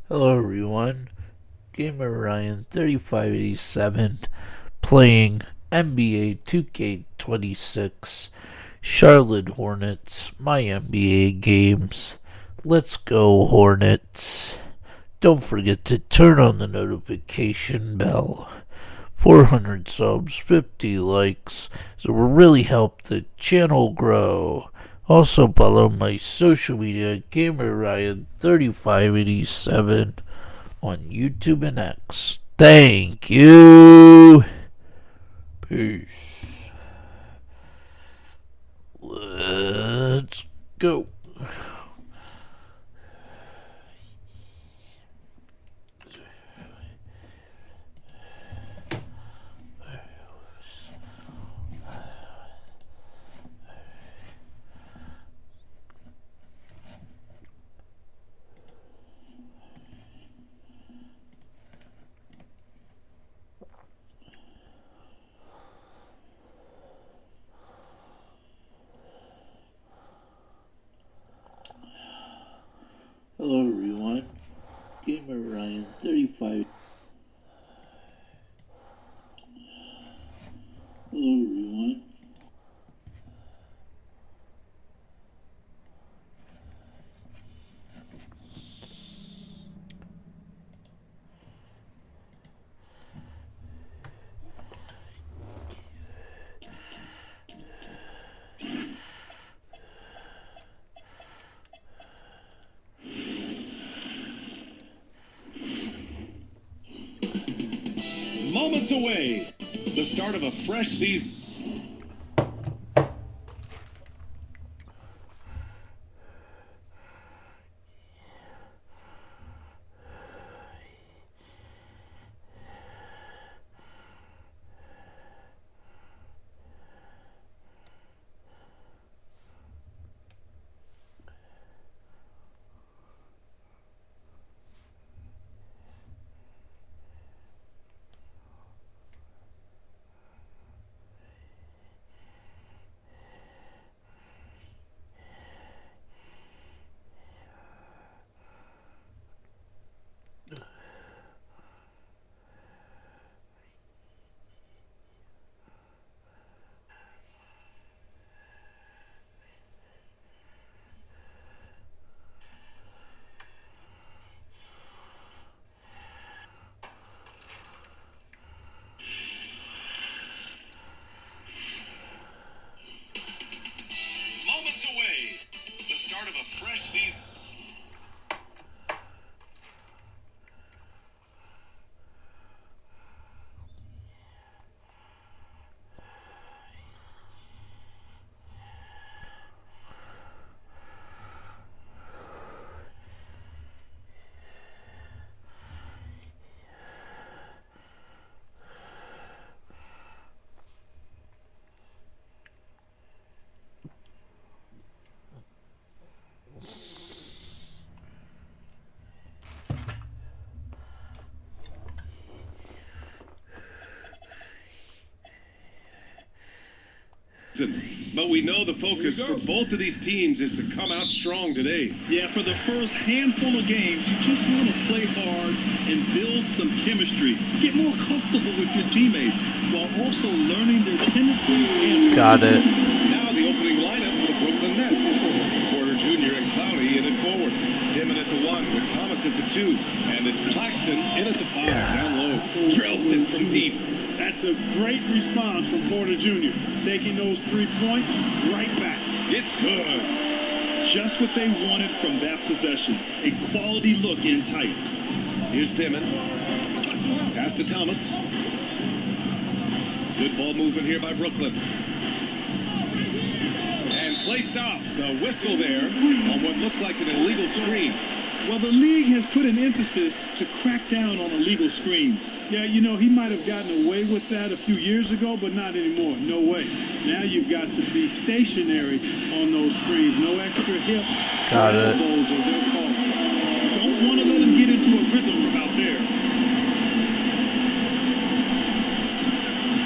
Hello everyone, Gamer Ryan 3587 playing NBA 2K26 Charlotte Hornets, my NBA games. Let's go Hornets. Don't forget to turn on the notification bell. 400 subs, 50 likes, so will really help the channel grow. Also follow my social media at GamerRyan3587 on YouTube and X. Thank you. Peace. Let's go. Hello everyone, Gamer Ryan 35. Hello everyone. Moments away, the start of a fresh season. Moments away, the start of a fresh season. But we know the focus for both of these teams is to come out strong today. Yeah, for the first handful of games, you just want to play hard and build some chemistry. Get more comfortable with your teammates while also learning their tendencies and... Got it. Now the opening lineup for the Brooklyn Nets. Porter Jr. and Clowney in it forward. Dimon at the 1 with Thomas at the 2. And it's Claxton in at the 5 down low. Drills it from deep. That's a great response from Porter Jr. Taking those 3 points right back. It's good. Just what they wanted from that possession. A quality look in tight. Here's Dimon. Pass to Thomas. Good ball movement here by Brooklyn. And play stops. A whistle there on what looks like an illegal screen. Well, the league has put an emphasis to crack down on illegal screens. Yeah, you know, he might have gotten away with that a few years ago, but not anymore. No way. Now you've got to be stationary on those screens. No extra hips Got or it. elbows or their call. Don't want to let him get into a rhythm from out there.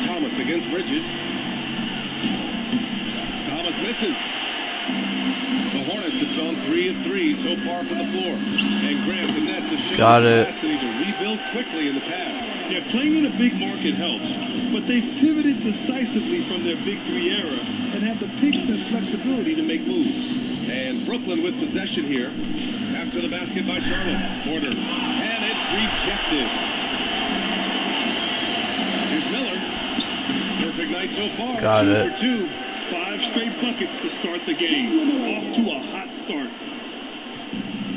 Thomas against Bridges. Thomas misses. Hornets have gone 3 of 3 so far from the floor. And Grant, the Nets have shown Got the it. capacity to rebuild quickly in the past. Yeah, playing in a big market helps, but they've pivoted decisively from their big three era and have the picks and flexibility to make moves. And Brooklyn with possession here. After the basket by Charlotte. Porter. And it's rejected. Here's Miller. Perfect night so far. Got 2 it. for 2. 5 straight buckets to start the game. Off to a hot start.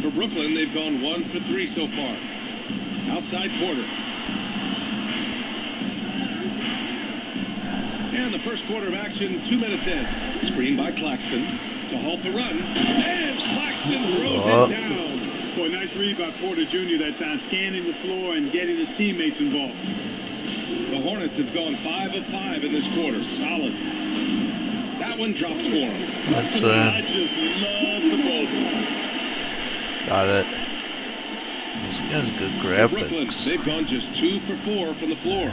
For Brooklyn, they've gone 1 for 3 so far. Outside Porter. And the first quarter of action, 2 minutes in. Screen by Claxton to halt the run. And Claxton throws it down. Boy, nice read by Porter Jr. that time, scanning the floor and getting his teammates involved. The Hornets have gone 5 of 5 in this quarter. Solid. That one drops for him. That's I just love the ball. Got it. This guy's good For Brooklyn, graphics. they've gone just 2 for 4 from the floor.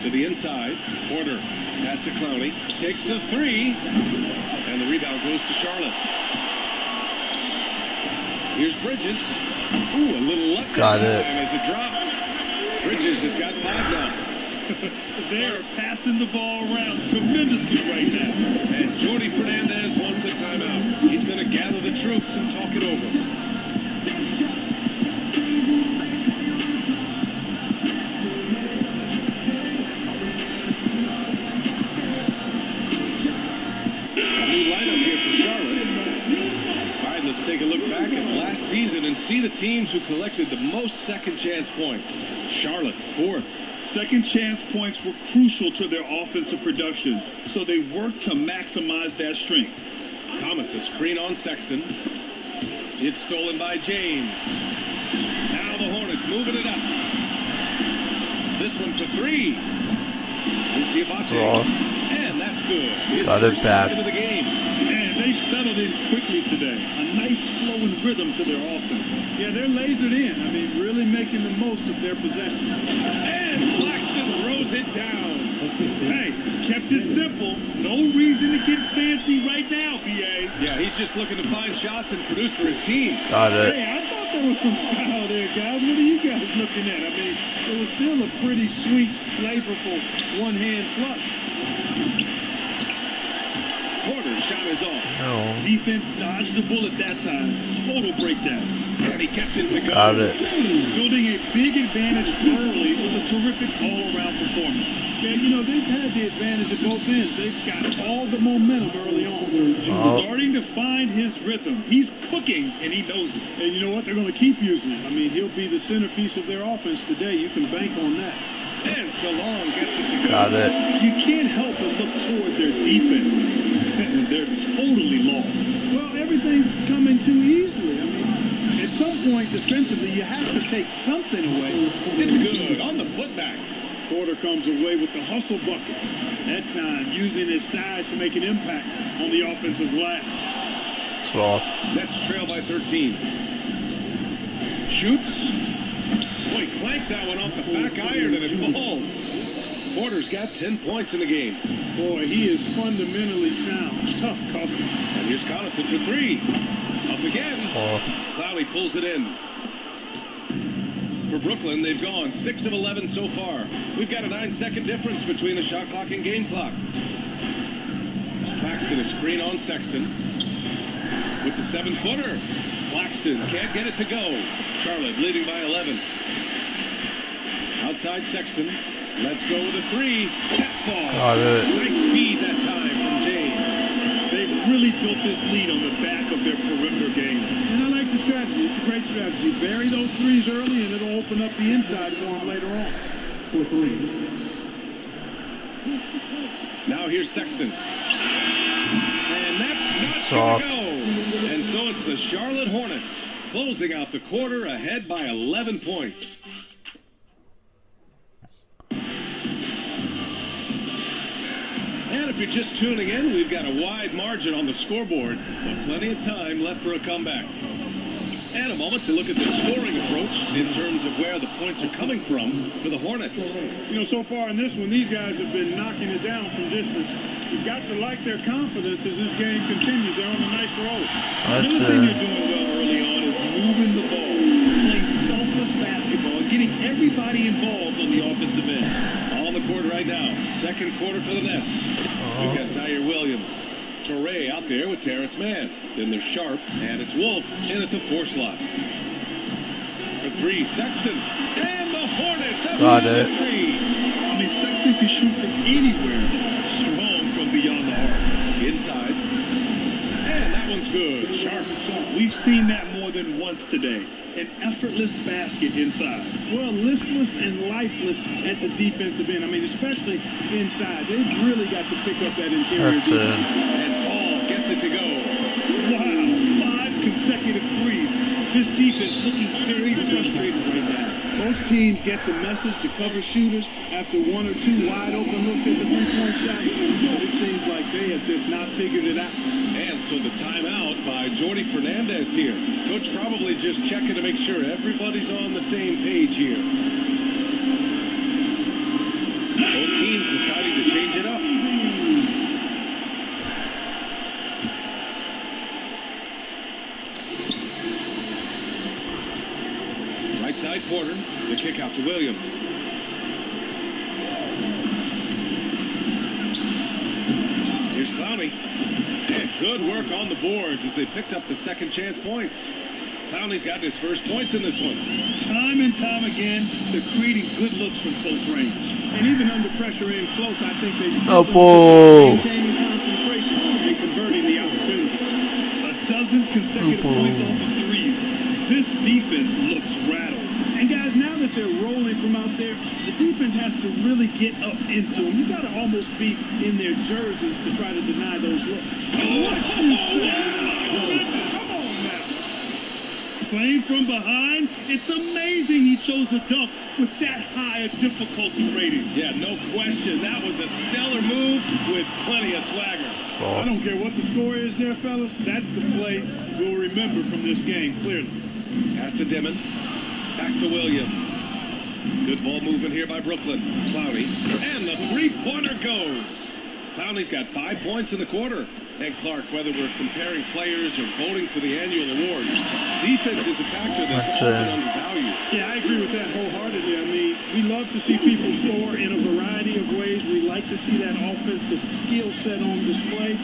To the inside, Porter pass to Clowney, takes the 3, and the rebound goes to Charlotte. Here's Bridges. Ooh, a little luck Got that it. time as it drops. Bridges has got 5 now. They're passing the ball around tremendously right now. And Jordy Fernandez wants a timeout. He's going to gather the troops and talk it over. Lineup here for Charlotte. All right, let's take a look back at last season and see the teams who collected the most second chance points. Charlotte, 4th. Second chance points were crucial to their offensive production, so they worked to maximize that strength. Thomas, a screen on Sexton. It's stolen by James. Now the Hornets moving it up. This one for 3. That's wrong. And that's good. His Got it first back. bucket of the game. And they've settled in quickly today. A nice flowing rhythm to their offense. Yeah, they're lasered in. I mean, really making the most of their possession. And Claxton throws it down. Hey, kept it simple. No reason to get fancy right now, B.A. Yeah, he's just looking to find shots and produce for his team. Got it. Hey, I thought there was some style there, guys. What are you guys looking at? I mean, it was still a pretty sweet, flavorful one-hand flush. Porter's shot is off. No. Defense dodged the bullet that time. Total breakdown. And he gets it to go. Got it. Building a big advantage early with a terrific all-around performance. Yeah, you know, they've had the advantage at both ends. They've got all the momentum early on. Oh. Starting to find his rhythm. He's cooking, and he knows it. And you know what? They're going to keep using it. I mean, he'll be the centerpiece of their offense today. You can bank on that. And Salon gets it to go. Got it. You can't help but look toward their defense. They're totally lost. Well, everything's coming too easily. I mean, at some point defensively, you have to take something away. It's good on the putback. Porter comes away with the hustle bucket. That time, using his size to make an impact on the offensive glass. It's off. Nets trail by 13. Shoots. Boy, clanks that one off the back iron and it falls. Porter's got 10 points in the game. Boy, he is fundamentally sound. Tough cover. And here's Connaughton for 3. Up again. Off. Clowney pulls it in. For Brooklyn, they've gone 6 of 11 so far. We've got a 9-second difference between the shot clock and game clock. Claxton, a screen on Sexton. With the 7-footer. Claxton can't get it to go. Charlotte leading by 11. Outside Sexton. Let's go with a 3. That falls. Got it. Nice speed that time from James. They've really built this lead on the back of their perimeter game. And I like the strategy. It's a great strategy. Bury those threes early, and it'll open up the inside for them later on. For 3. Now here's Sexton. And that's not Off. going to go. And so it's the Charlotte Hornets closing out the quarter ahead by 11 points. And if you're just tuning in, we've got a wide margin on the scoreboard, but plenty of time left for a comeback. And a moment to look at the scoring approach in terms of where the points are coming from for the Hornets. You know, so far in this one, these guys have been knocking it down from distance. You've got to like their confidence as this game continues. They're on a nice roll. That's Another thing they're doing well early on is moving the ball, playing selfless basketball, and getting everybody involved on the offensive end. On the court right now, second quarter for the Nets. We've got Tyre Williams. Torrey out there with Terrence Mann. Then there's Sharp, and it's Wolf in at the 4 slot. For 3, Sexton. And the Hornets have Got the it. 3. I mean, Sexton can shoot from anywhere. Strong from beyond the arc. Inside. And that one's good. Sharp. We've seen that more than once today. An effortless basket inside. Well, listless and lifeless at the defensive end. I mean, especially inside. They've really got to pick up that interior That's it. defense. And Paul gets it to go. Wow, 5 consecutive threes. This defense looking very frustrated right now. Both teams get the message to cover shooters after 1 or 2 wide open looks at the three-point shot. But it seems like they have just not figured it out. And so the timeout by Jordy Fernandez here. Coach probably just checking to make sure everybody's on the same page here. Both teams deciding to change it up. Right side Porter, the kick out to Williams. Here's Clowney. And good work on the boards as they picked up the second chance points. Clowney's got his first points in this one. Time and time again, they're creating good looks from close range. And even under pressure in close, I think they've still maintaining concentration and converting the opportunity. A dozen consecutive points off of threes. This defense looks rattled. And guys, now that they're rolling from out there, the defense has to really get up into them. You got to almost be in their jerseys to try to deny those looks. What you say? Come on now. Playing from behind, it's amazing he chose a dunk with that high a difficulty rating. Yeah, no question. That was a stellar move with plenty of swagger. I don't care what the score is there, fellas. That's the play we'll remember from this game, clearly. Pass to Dimon. Back to Williams. Good ball movement here by Brooklyn. Clowney. And the three-pointer goes. Clowney's got 5 points in the quarter. And Clark, whether we're comparing players or voting for the annual awards, defense is a factor that's often undervalued. Yeah, I agree with that wholeheartedly. I mean, we love to see people score in a variety of ways. We like to see that offensive skill set on display.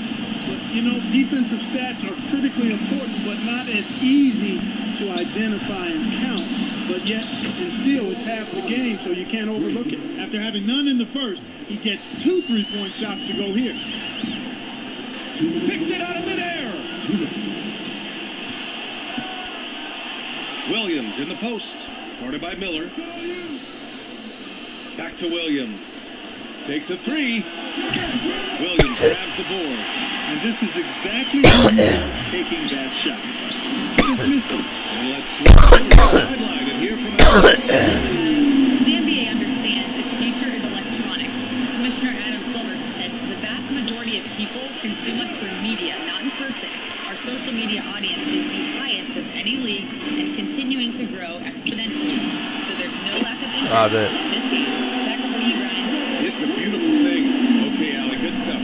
But, you know, defensive stats are critically important, but not as easy to identify and count. But yet, and still, it's half the game, so you can't overlook it. After having none in the first, he gets 2 3-point shots to go here. Picked it out of midair. Williams in the post. Guarded by Miller. Back to Williams. Takes a 3. Williams grabs the board. And this is exactly where he's taking that shot. Just missed him. And let's switch to the sideline and hear from The NBA understands its future is electronic. Commissioner Adam Silver said the vast majority of people consume us through media, not in person. Our social media audience is the highest of any league and continuing to grow exponentially. So there's no lack of interest in this game. Back over to you, Ryan. It's a beautiful thing. Okay, Allie, good stuff.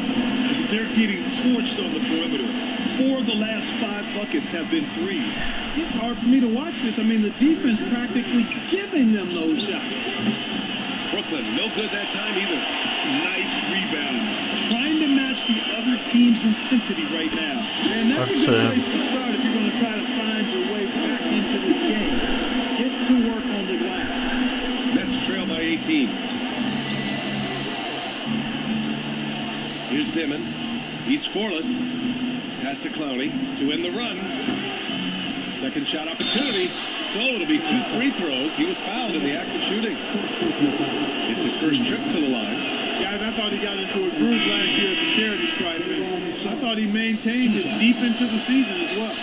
They're getting torched on the perimeter. 4 of the last 5 buckets have been threes. It's hard for me to watch this. I mean, the defense practically giving them those shots. Brooklyn, no good that time either. Nice rebound. Trying to match the other team's intensity right now. And that's a good place to start if you're going to try to find your way back into this game. Get to work on the glass. Nets trail by 18. Here's Dimon. He's scoreless. Pass to Clowney to end the run. Second shot opportunity. So it'll be 2 free throws. He was fouled in the act of shooting. It's his first trip to the line. Guys, I thought he got into a groove last year as a charity striker. I thought he maintained it deep into the season as well.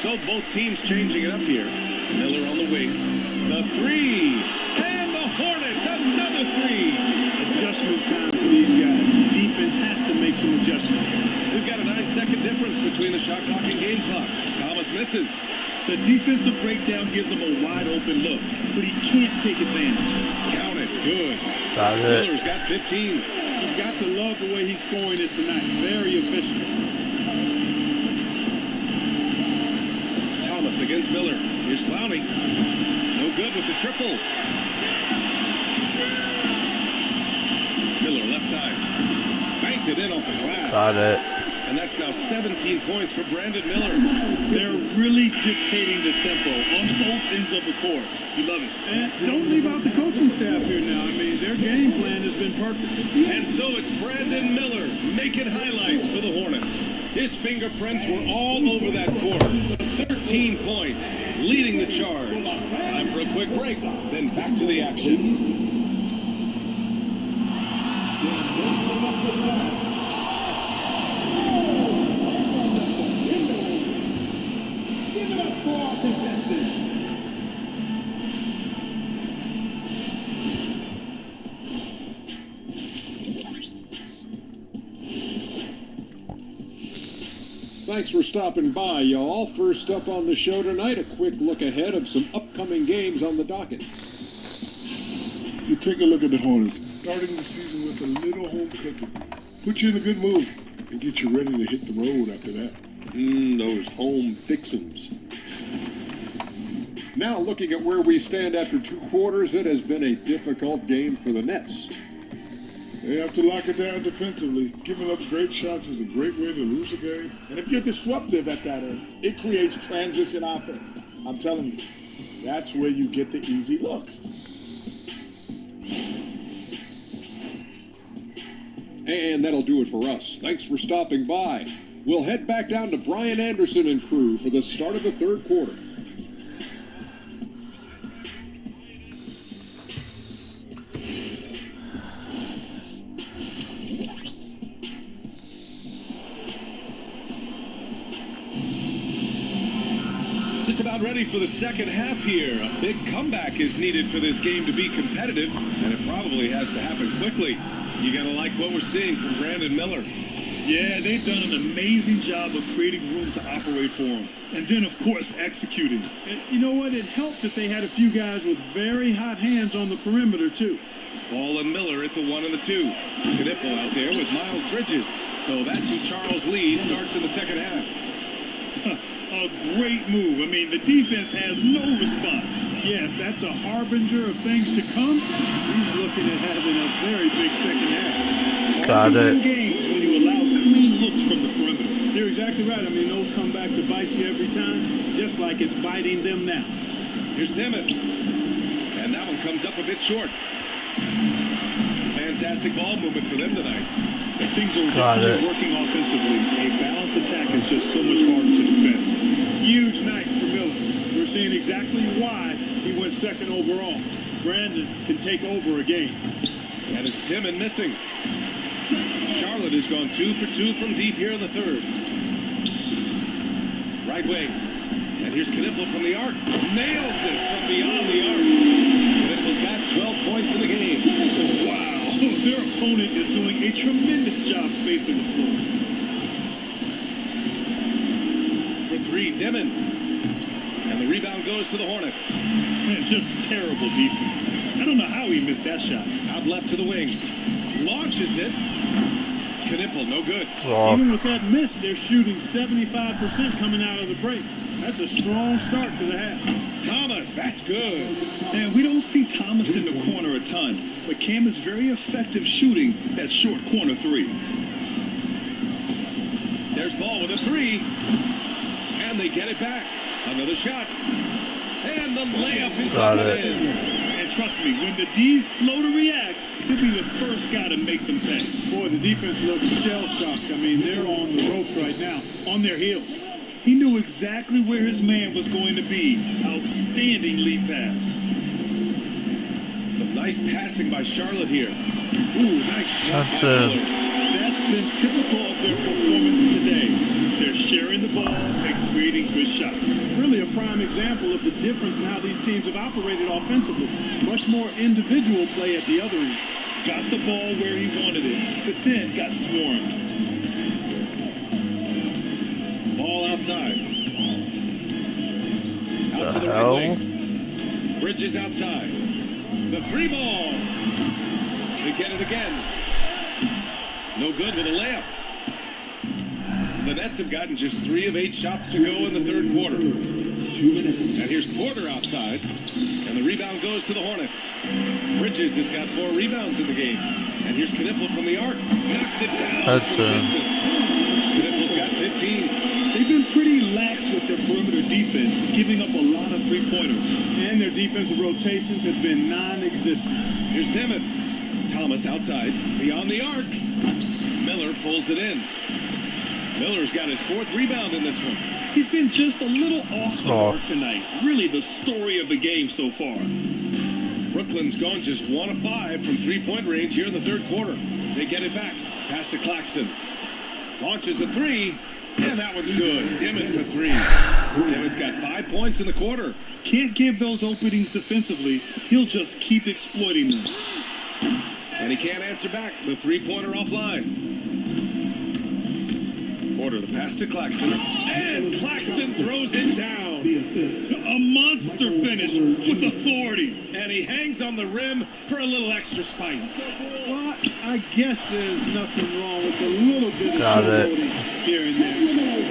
So both teams changing it up here. Miller on the wing. The 3. And the Hornets, another 3. Adjustment time for these guys. Defense has to make some adjustment. We've got a 9-second difference between the shot clock and game clock. Thomas misses. The defensive breakdown gives him a wide open look, but he can't take advantage. Count it. Good. Got it. Miller's got 15. You've got to love the way he's scoring it tonight. Very efficient. Thomas against Miller. Here's Clowney. No good with the triple. Miller left side. Banked it in off the glass. Got it. And that's now 17 points for Brandon Miller. They're really dictating the tempo on both ends of the court. You love it. And don't leave out the coaching staff here now. I mean, their game plan has been perfect. And so it's Brandon Miller making highlights for the Hornets. His fingerprints were all over that court. 13 points, leading the charge. Time for a quick break, then back to the action. Thanks for stopping by, y'all. First up on the show tonight, a quick look ahead of some upcoming games on the docket. You take a look at the Hornets, starting the season with a little home cooking. Put you in a good mood and get you ready to hit the road after that. Those home fixins. Now looking at where we stand after 2 quarters, it has been a difficult game for the Nets. They have to lock it down defensively. Giving up great shots is a great way to lose a game. And if you're disruptive at that end, it creates transition offense. I'm telling you, that's where you get the easy looks. And that'll do it for us. Thanks for stopping by. We'll head back down to Brian Anderson and crew for the start of the 3rd quarter. Just about ready for the second half here. A big comeback is needed for this game to be competitive, and it probably has to happen quickly. You gotta like what we're seeing from Brandon Miller. Yeah, they've done an amazing job of creating room to operate for him. And then, of course, executing. And you know what? It helped that they had a few guys with very hot hands on the perimeter, too. Ball and Miller at the 1 and the 2. Knipple out there with Miles Bridges. So that's who Charles Lee starts in the second half. A great move. I mean, the defense has no response. Yeah, if that's a harbinger of things to come, he's looking at having a very big second half. Got it. Games when you allow clean looks from the perimeter. You're exactly right. I mean, those come back to bite you every time, just like it's biting them now. Here's Dimmitt. And that one comes up a bit short. Fantastic ball movement for them tonight. If things are Got definitely it. working offensively, a balanced attack is just so much harder to defend. Huge night for Miller. We're seeing exactly why he went second overall. Brandon can take over a game. And it's Dimmitt missing. Charlotte has gone 2 for 2 from deep here in the 3rd. Right wing. And here's Knipple from the arc. Nails it from beyond the arc. Knipple's got 12 points in the game. Wow. Their opponent is doing a tremendous job spacing the floor. For 3, Dimmitt. And the rebound goes to the Hornets. Man, just terrible defense. I don't know how he missed that shot. Out left to the wing. Launches it. Knipple, no good. Even with that miss, they're shooting 75% coming out of the break. That's a strong start to the half. Thomas, that's good. And we don't see Thomas in the corner a ton, but Cam is very effective shooting that short corner 3. There's Ball with a 3. And they get it back. Another shot. And the layup is Got up it. and in. And trust me, when the D's slow to react, he'll be the first guy to make them pay. Boy, the defense looks shell-shocked. I mean, they're on the ropes right now, on their heels. He knew exactly where his man was going to be. Outstanding lead pass. Some nice passing by Charlotte here. Ooh, nice shot. That's by it. Miller. That's been typical of their performance today. They're sharing the ball and creating good shots. Really a prime example of the difference in how these teams have operated offensively. Much more individual play at the other end. Got the ball where he wanted it, but then got swarmed. Ball outside. Out to the right wing. Bridges outside. The three ball. They get it again. No good with a layup. The Nets have gotten just 3 of 8 shots to go in the third quarter. 2 minutes. And here's Porter outside. And the rebound goes to the Hornets. Bridges has got 4 rebounds in the game. And here's Knipple from the arc. Knocks it down. That's Knipple's got 15. They've been pretty lax with their perimeter defense, giving up a lot of three-pointers. And their defensive rotations have been non-existent. Here's Dimmitt. Thomas outside. Beyond the arc. Miller pulls it in. Miller's got his 4th rebound in this one. He's been just a little off the mark tonight. Really the story of the game so far. Brooklyn's gone just 1 of 5 from three-point range here in the third quarter. They get it back. Pass to Claxton. Launches a 3. And that one's good. Dimmitt for 3. Dimmitt's got 5 points in the quarter. Can't give those openings defensively. He'll just keep exploiting them. And he can't answer back. The three-pointer offline. Porter, the pass to Claxton. And Claxton throws it down. A monster finish with authority. And he hangs on the rim for a little extra spice. Well, I guess there's nothing wrong with a little bit of Got it. showboating here and there.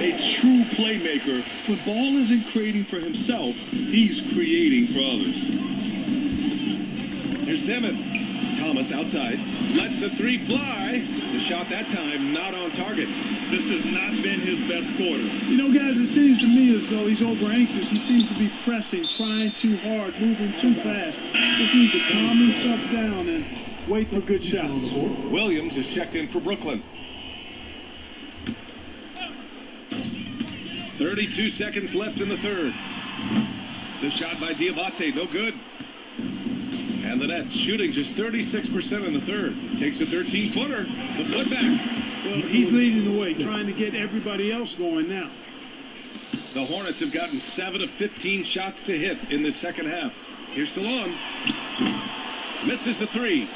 A true playmaker. When ball isn't creating for himself, he's creating for others. Here's Dimmitt. Thomas outside. Lets the 3 fly. The shot that time not on target. This has not been his best quarter. You know, guys, it seems to me as though he's over anxious. He seems to be pressing, trying too hard, moving too fast. Just needs to calm himself down and wait for good shots. Williams is checked in for Brooklyn. 32 seconds left in the third. The shot by Diabate, no good. And the Nets shooting just 36% in the third. Takes a 13-footer. The putback. Well, he's leading the way, trying to get everybody else going now. The Hornets have gotten 7 of 15 shots to hit in this second half. Here's Stallone. Misses the 3.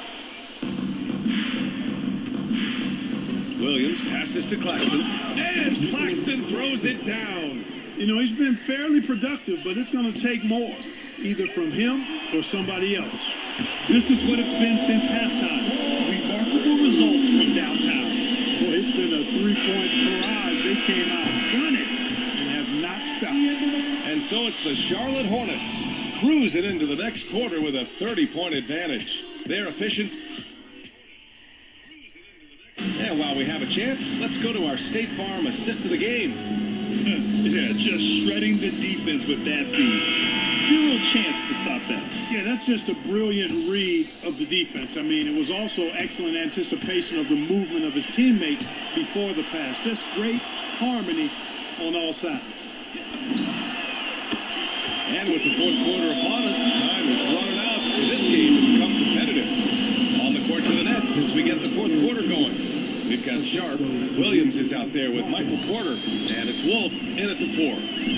Williams passes to Claxton. And Claxton throws it down. You know, he's been fairly productive, but it's going to take more, either from him or somebody else. This is what it's been since halftime. Remarkable results from downtown. Boy, it's been a three-point barrage. They came out gunning and have not stopped. And so it's the Charlotte Hornets cruising into the next quarter with a 30-point advantage. Their efficiency. And while we have a chance, let's go to our State Farm assist of the game. Yeah, just shredding the defense with that feed. Zero chance to stop that. Yeah, that's just a brilliant read of the defense. I mean, it was also excellent anticipation of the movement of his teammates before the pass. Just great harmony on all sides. And with the fourth quarter upon us, time is running out for this game to become competitive. On the court to the Nets as we get the fourth quarter going. We've got Sharp. Williams is out there with Michael Porter. And it's Wolf in at the 4.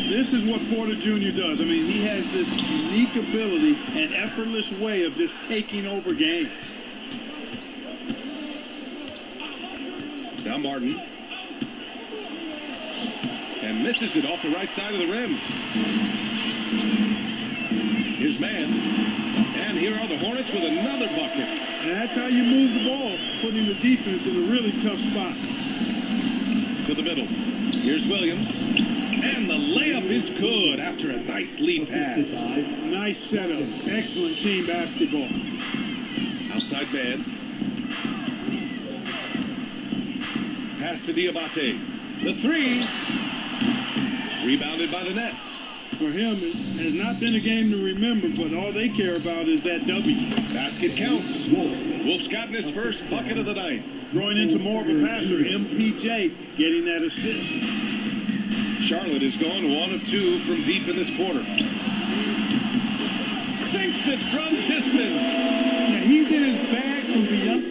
This is what Porter Jr. does. I mean, he has this unique ability and effortless way of just taking over games. Now Martin. And misses it off the right side of the rim. His man. And here are the Hornets with another bucket. And that's how you move the ball, putting the defense in a really tough spot. To the middle. Here's Williams. And the layup is good after a nice lead pass. Nice setup. Excellent team basketball. Outside man. Pass to Diabate. The 3. Rebounded by the Nets. For him, it has not been a game to remember, but all they care about is that W. Basket counts. Wolf's gotten his first bucket of the night. Growing into more of a passer, MPJ getting that assist. Charlotte is gone 1 of 2 from deep in this quarter. Sinks it from distance. Now he's in his bag from beyond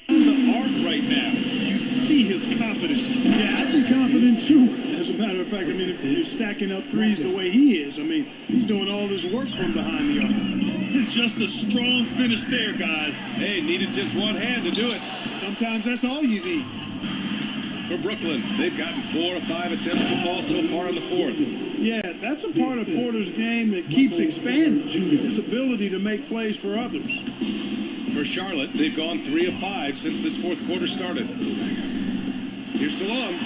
the arc right now. You see his confidence. Yeah, I'd be confident too. As a matter of fact, I mean, if you're stacking up threes the way he is, I mean, he's doing all this work from behind the arc. Just a strong finish there, guys. Hey, needed just one hand to do it. Sometimes that's all you need. For Brooklyn, they've gotten 4 of 5 attempts to fall so far in the fourth. Yeah, that's a part of Porter's game that keeps expanding. His ability to make plays for others. For Charlotte, they've gone 3 of 5 since this fourth quarter started. Here's Stallone.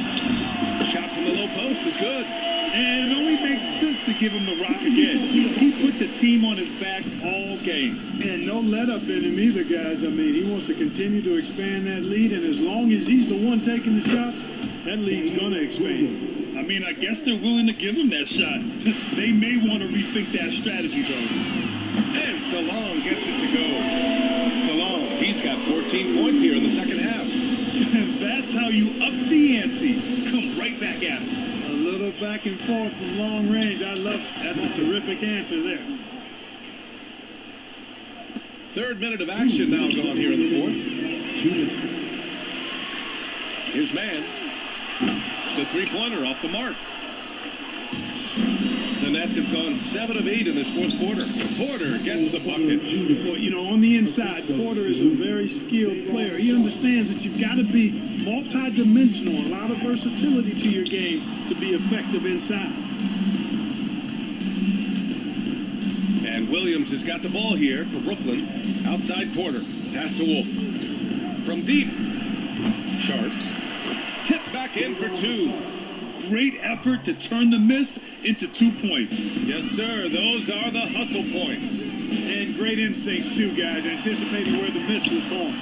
Shot from the low post is good. And it only makes sense to give him the rock again. He put the team on his back all game. And no let up in him either, guys. I mean, he wants to continue to expand that lead, and as long as he's the one taking the shots, that lead's going to expand. I mean, I guess they're willing to give him that shot. They may want to rethink that strategy, though. And Stallone gets it to go. Stallone, he's got 14 points here in the second half. That's how you up the ante. Come right back at him. A little back and forth from long range. I love it. That's a terrific answer there. Third minute of action now gone here in the fourth. His man, the three-pointer off the mark. The Nets have gone 7 of 8 in this fourth quarter. Porter gets the bucket. Well, you know, on the inside, Porter is a very skilled player. He understands that you've got to be multi-dimensional, a lot of versatility to your game to be effective inside. And Williams has got the ball here for Brooklyn. Outside Porter. Pass to Wolf. From deep. Sharp. Tipped back in for 2. Great effort to turn the miss into 2 points. Yes, sir. Those are the hustle points. And great instincts, too, guys, anticipating where the miss was going.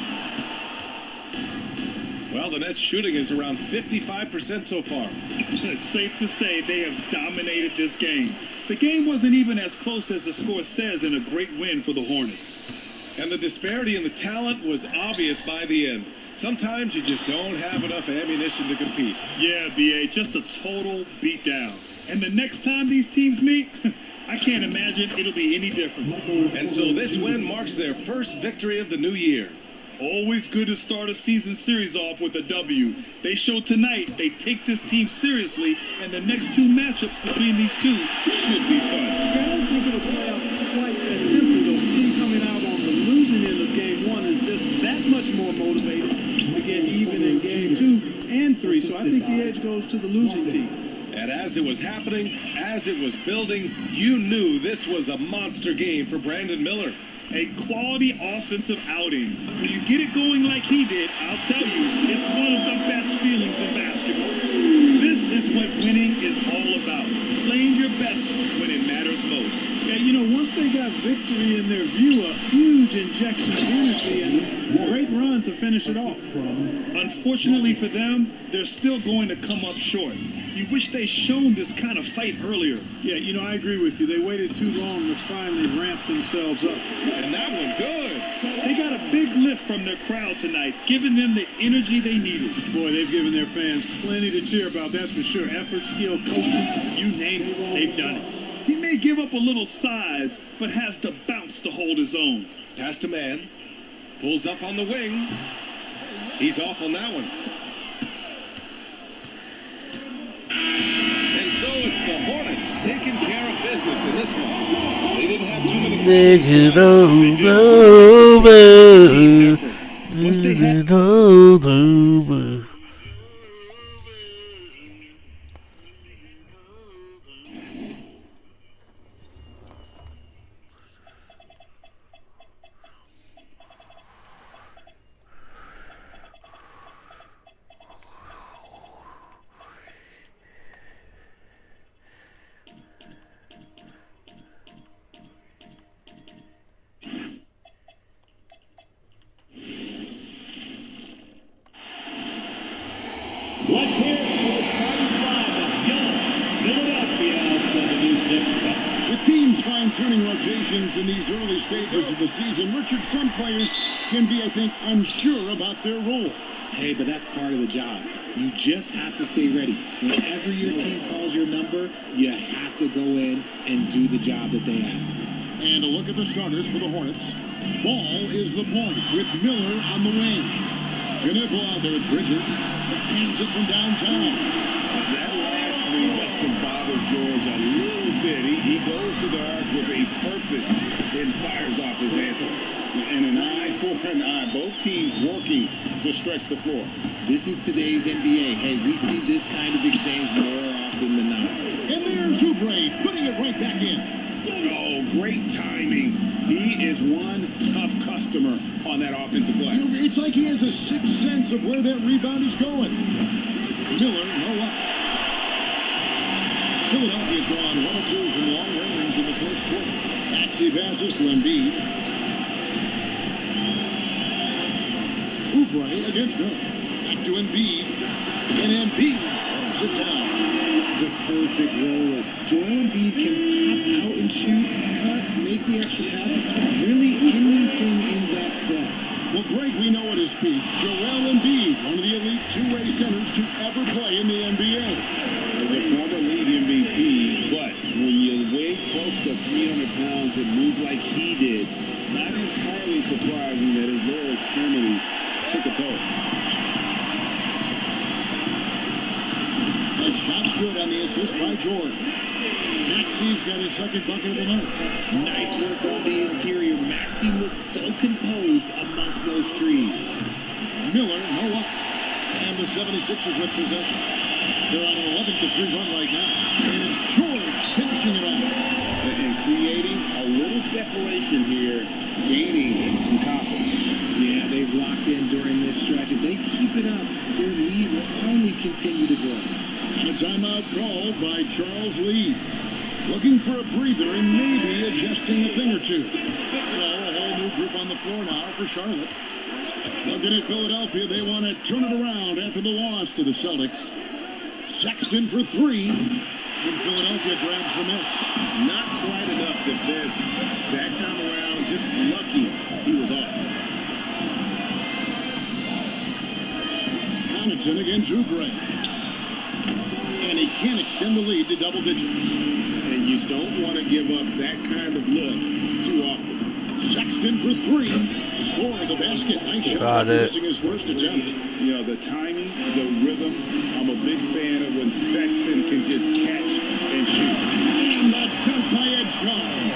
Well, the Nets shooting is around 55% so far. It's safe to say they have dominated this game. The game wasn't even as close as the score says in a great win for the Hornets. And the disparity in the talent was obvious by the end. Sometimes you just don't have enough ammunition to compete. Yeah, B.A., just a total beatdown. And the next time these teams meet, I can't imagine it'll be any different. And so this win marks their first victory of the new year. Always good to start a season series off with a W. They showed tonight they take this team seriously, and the next 2 matchups between these two should be fun. I don't think it'll play out quite that simply, though. The team coming out on the losing end of game 1 is just that much more motivated to get even in game 2 and 3. So I think the edge goes to the losing team. And as it was happening, as it was building, you knew this was a monster game for Brandon Miller. A quality offensive outing. When you get it going like he did, I'll tell you, it's one of the best feelings in basketball. This is what winning is all about. Playing your best when it matters most. Yeah, you know, once they got victory in their view, a huge injection of energy and a great run to finish it off. Unfortunately for them, they're still going to come up short. You wish they shown this kind of fight earlier. Yeah, you know, I agree with you. They waited too long to finally ramp themselves up. And that one good. They got a big lift from their crowd tonight, giving them the energy they needed. Boy, they've given their fans plenty to cheer about, that's for sure. Effort, skill, coaching, you name it, they've done it. He may give up a little size, but has the bounce to hold his own. Pass to man. Pulls up on the wing. He's off on that one. And so it's the Hornets taking care of business in this one. They didn't have too many. Take it over. Let's hear it for the starting five of young Philadelphia for the new Zip Cup. With teams fine-tuning rotations in these early stages of the season, Richard, some players can be, I think, unsure about their role. Hey, but that's part of the job. You just have to stay ready. Whenever your team calls your number, you have to go in and do the job that they ask. And a look at the starters for the Hornets. Ball is the point with Miller on the wing. Gnibble out there at Bridges. Hands it from downtown. That last three must have bothered George a little bit. He goes to the arc with a purpose and fires off his answer. And an eye for an eye. Both teams working to stretch the floor. This is today's NBA. Hey, we see this kind of exchange more often than not. And there's Oubre putting it right back in. Oh, great timing. He is one tough customer on that offensive glass. You know, it's like he has a sixth sense of where that rebound is going. Miller, no luck. Philadelphia's gone 1 of 2 from long range in the first quarter. Maxey passes to Embiid. Oubre against Miller. Back to Embiid. And Embiid throws it down. The perfect roller. Joel Embiid can pop out and shoot, cut, make the extra passes, really anything in that set. Well, Greg, we know at his peak, Joel Embiid, one of the elite two-way centers to ever play in the NBA. The former league MVP, but when you weigh close to 300 pounds and move like he did, not entirely surprising that his lower extremities took a toll. The shot's good on the assist by Jordan. Maxey's got his second bucket of the night. Nice work on the interior. Maxey looked so composed amongst those trees. Miller, no luck. And the 76ers with possession. They're on an 11-3 run right now. And it's George finishing it off. And creating a little separation here, gaining some confidence. Yeah, they've locked in during this stretch. If they keep it up, their lead will only continue to grow. And a timeout called by Charles Lee. Looking for a breather and maybe adjusting a thing or two. So a whole new group on the floor now for Charlotte. Looking at Philadelphia, they want to turn it around after the loss to the Celtics. Sexton for 3. And Philadelphia grabs the miss. Not quite enough defense. That time around, just lucky he was off. Connaughton against Oubre. And he can't extend the lead to double digits. And you don't want to give up that kind of look too often. Sexton for 3. Score the basket. Nice shot. Missing his first attempt. You know, the timing, the rhythm. I'm a big fan of when Sexton can just catch and shoot. And the dunk by Edgecombe.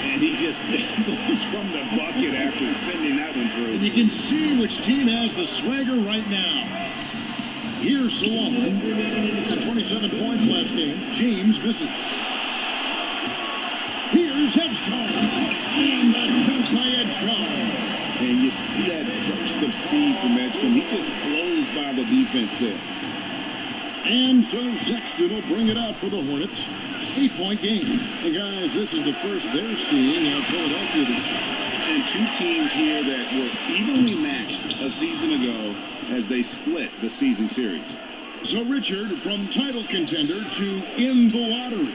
And he just goes from the bucket after sending that one through. And you can see which team has the swagger right now. Here's Solomon. At 27 points last game. James misses. Here's Edgecombe. And the dunk by Edgecombe. And you see that burst of speed from Edgecombe. He just blows by the defense there. And so Sexton will bring it out for the Hornets. 8-point game. And guys, this is the first they're seeing of Philadelphia this year. And two teams here that were evenly matched a season ago as they split the season series. So Richard, from title contender to in the lottery,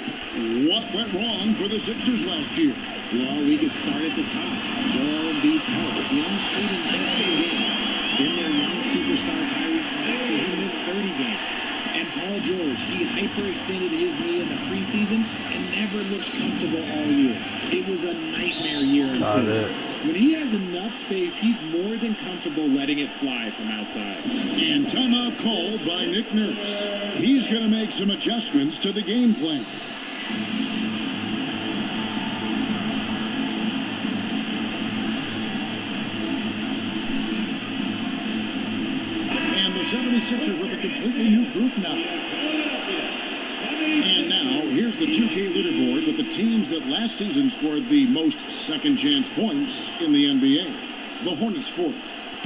what went wrong for the Sixers last year? Well, we could start at the top. Joel Embiid's health. He only played in 19 games. Then their young superstar Tyrese Maxey, he missed 30 games. And Paul George, he hyperextended his knee in the preseason and never looked comfortable all year. It was a nightmare year in Philly. When he has enough space, he's more than comfortable letting it fly from outside. And timeout called by Nick Nurse. He's going to make some adjustments to the game plan. And the 76ers with a completely new group now. And now, here's the 2K leaderboard with the teams that last season scored the most second-chance points in the NBA. The Hornets 4th.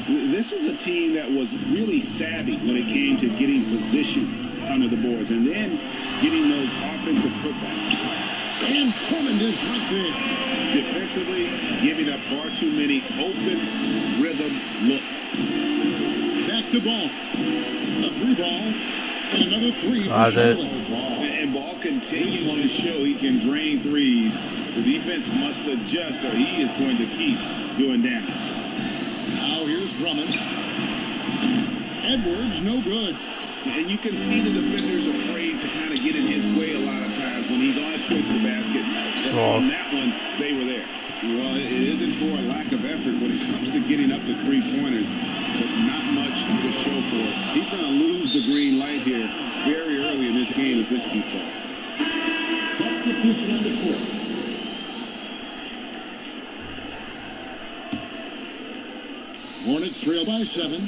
This was a team that was really savvy when it came to getting position under the boards and then getting those offensive putbacks. And Drummond is right there. Defensively, giving up far too many open rhythm looks. Back to Ball. A 3-ball. And another 3 for Charlotte. And Ball continues to show he can drain threes. The defense must adjust or he is going to keep doing damage. Now here's Drummond. Edwards, no good. And you can see the defenders afraid to kind of get in his way a lot of times when he's on his way to the basket. But on that one, they were there. Well, it isn't for a lack of effort when it comes to getting up to three-pointers, but not much to show for it. He's going to lose the green light here very early in this game if this keeps up. Substitution on the court. Hornets trail by 7.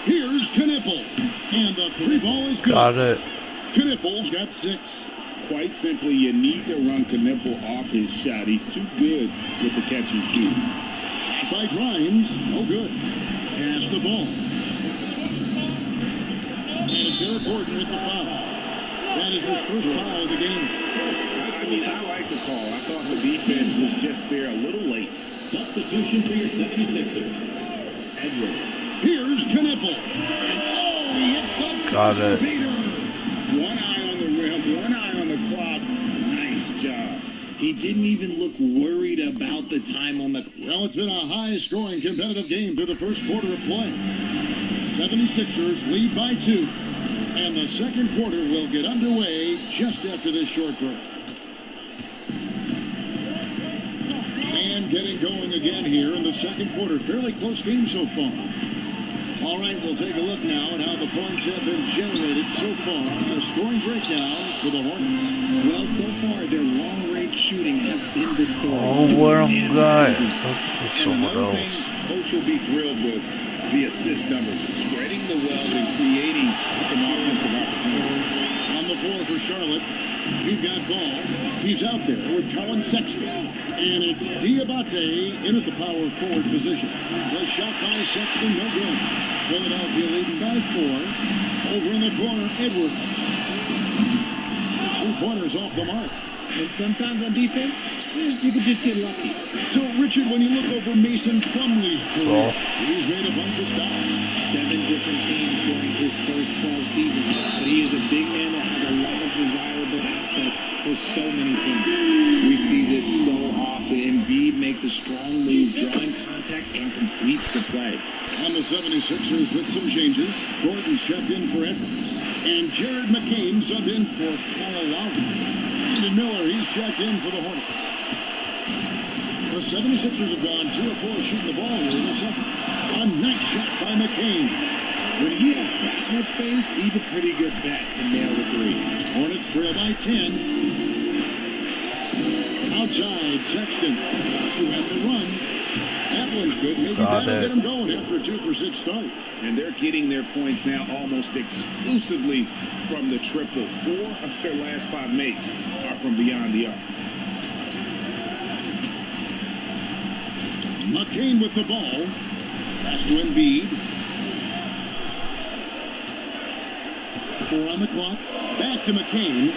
Here's Knipple. And the three ball is good. Got it. Knipple's got 6. Quite simply, you need to run Knipple off his shot. He's too good with the catch and shoot. Shot by Grimes. No good. Pass the ball. And it's Eric Gordon with the foul. That is his first foul of the game. I mean, I like the call. I thought the defense was just there a little late. Substitution for your 76er. Edwards. Here's Knipple. And he hits the Got it. beater. One eye on the rim, one eye on the clock. Nice job. He didn't even look worried about the time on the clock. Well, it's been a high-scoring competitive game through the first quarter of play. 76ers lead by 2. And the second quarter will get underway just after this short break. And getting going again here in the second quarter. Fairly close game so far. All right, we'll take a look now at how the points have been generated so far. A scoring breakdown for the Hornets. Well, so far, their long-range shooting has been the story. Oh, what a guy. There's someone else. Coach will be thrilled with the assist numbers, spreading the wealth and creating some offensive opportunities. On the floor for Charlotte, he's got ball. He's out there with Colin Sexton. And it's Diabate in at the power forward position. The shot by Sexton, no good. Philadelphia leading by 4. Over in the corner, Edwards. 3-pointers off the mark. And sometimes on defense, you can just get lucky. So, Richard, when you look over Mason Plumlee's career, he's made a bunch of stops. 7 different teams during his first 12 seasons. But he is a big man that has a lot of desirable assets for so many teams. We see this so often. Embiid makes a strong move, drawing contact, and completes the play. On the 76ers with some changes, Gordon checked in for Edwards. And Jared McCain subbed in for Kyle Lowry. Brandon Miller, he's checked in for the Hornets. The 76ers have gone 2 of 4 shooting the ball here in the second. A nice shot by McCain. When he has that much space, he's a pretty good bet to nail the 3. Hornets trail by 10. Outside, Sexton. 2 at the run. That one's good. Maybe that'll get them going after a 2 for 6 start. And they're getting their points now almost exclusively from the triple. 4 of their last 5 makes are from beyond the arc. McCain with the ball. Pass to Embiid. 4 on the clock. Back to McCain.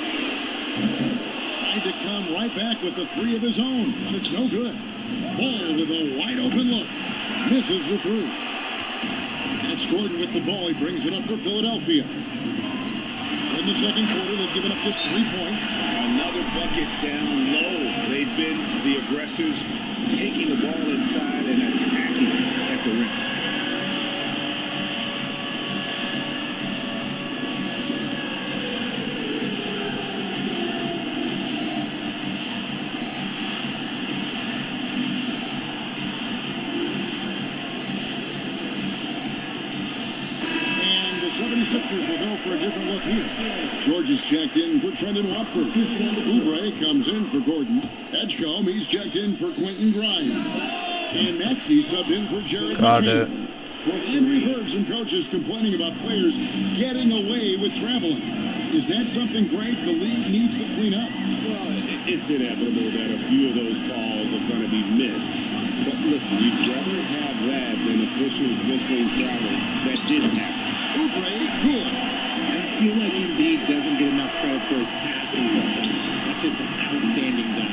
Tried to come right back with the 3 of his own, but it's no good. Ball with a wide open look. Misses the 3. That's Gordon with the ball. He brings it up for Philadelphia. In the second quarter, they've given up just 3 points. Another bucket down low. They've been the aggressors, taking the ball inside and attacking at the rim. And the 76ers will go for a different look here. George is checked in for Trendon Watford. Oubre comes in for Gordon. Edgecombe, he's checked in for Quentin Grimes. And next, he's subbed in for Jared McCain. And we've heard some coaches complaining about players getting away with traveling. Is that something, Greg, the league needs to clean up? Well, it's inevitable that a few of those calls are going to be missed. But listen, you'd rather have that than officials whistling travel that didn't happen. Oubre, good. I feel like Embiid doesn't get enough credit for his passing sometimes. That's just an outstanding guy.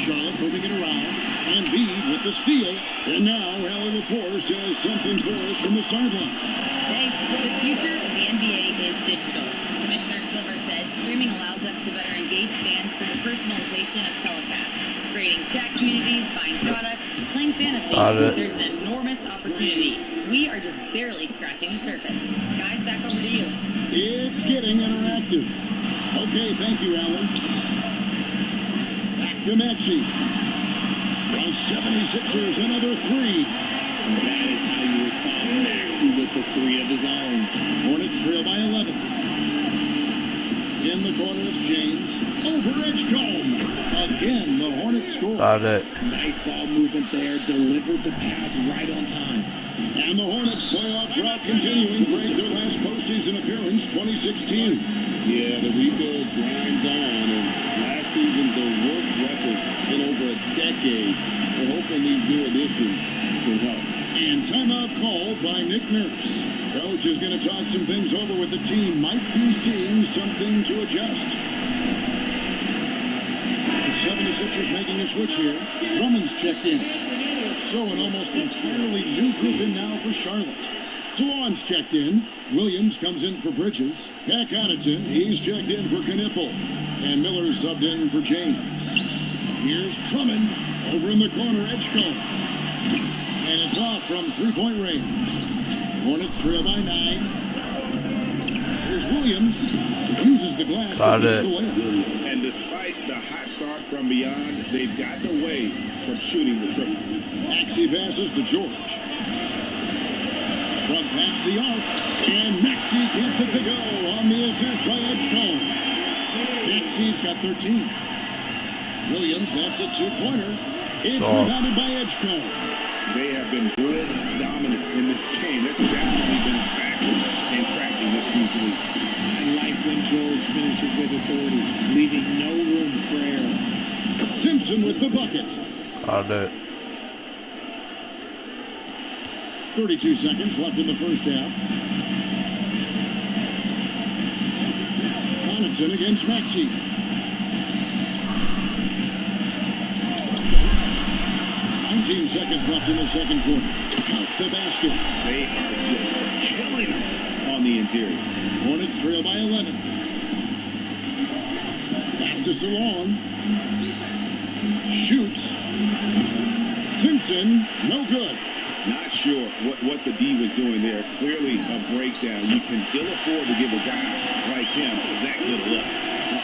Charlotte moving it around. Embiid with the steal. And now Allie LaForce has something for us from the sideline. Thanks. The future of the NBA is digital. Commissioner Silver said streaming allows us to better engage fans through the personalization of telecasts. Creating chat communities, buying products, playing fantasy. There's an enormous opportunity. We are just barely scratching the surface. Guys, back over to you. It's getting interactive. Okay, thank you, Alan. Back to Maxey. The 76ers, another 3. That is how you respond. Maxey with the 3 of his own. Hornets trail by 11. In the corner, it's James. over Edgecombe. Again, the Hornets score. Got it. Nice ball movement there. Delivered the pass right on time. And the Hornets playoff drought continuing. Break their last postseason appearance, 2016. Yeah, the rebuild grinds on, and last season the worst record in over a decade. We're hoping these new additions can help. And timeout called by Nick Nurse. Coach is going to talk some things over with the team. Might be seeing something to adjust. The 76ers making a switch here. Drummond's checked in. So an almost entirely new group in now for Charlotte. Swan's checked in. Williams comes in for Bridges. Pat Connaughton, he's checked in for Knipple. And Miller subbed in for James. Here's Drummond over in the corner, Edgecombe. And it's off from three-point range. Hornets trail by 9. Here's Williams. Uses the glass. Got it. And despite the hot start from beyond, they've gotten away from shooting the triple. Maxey passes to George. From past the arc. And Maxey gets it to go on the assist by Edgecombe. Maxey's got 13. Williams, that's a two-pointer. It's rebounded by Edgecombe. They have been more dominant in this game. That's definitely been a factor in cracking this huge lead. I like when George finishes with authority, leaving no room for error. Simpson with the bucket. Got it. 32 seconds left in the first half. Connaughton against Maxey. 19 seconds left in the second quarter. Count the basket. They are just killing them on the interior. Hornets trail by 11. Pass to Salon. Shoots. Simpson, no good. Not sure what the D was doing there. Clearly a breakdown. You can ill afford to give a guy like him that good look.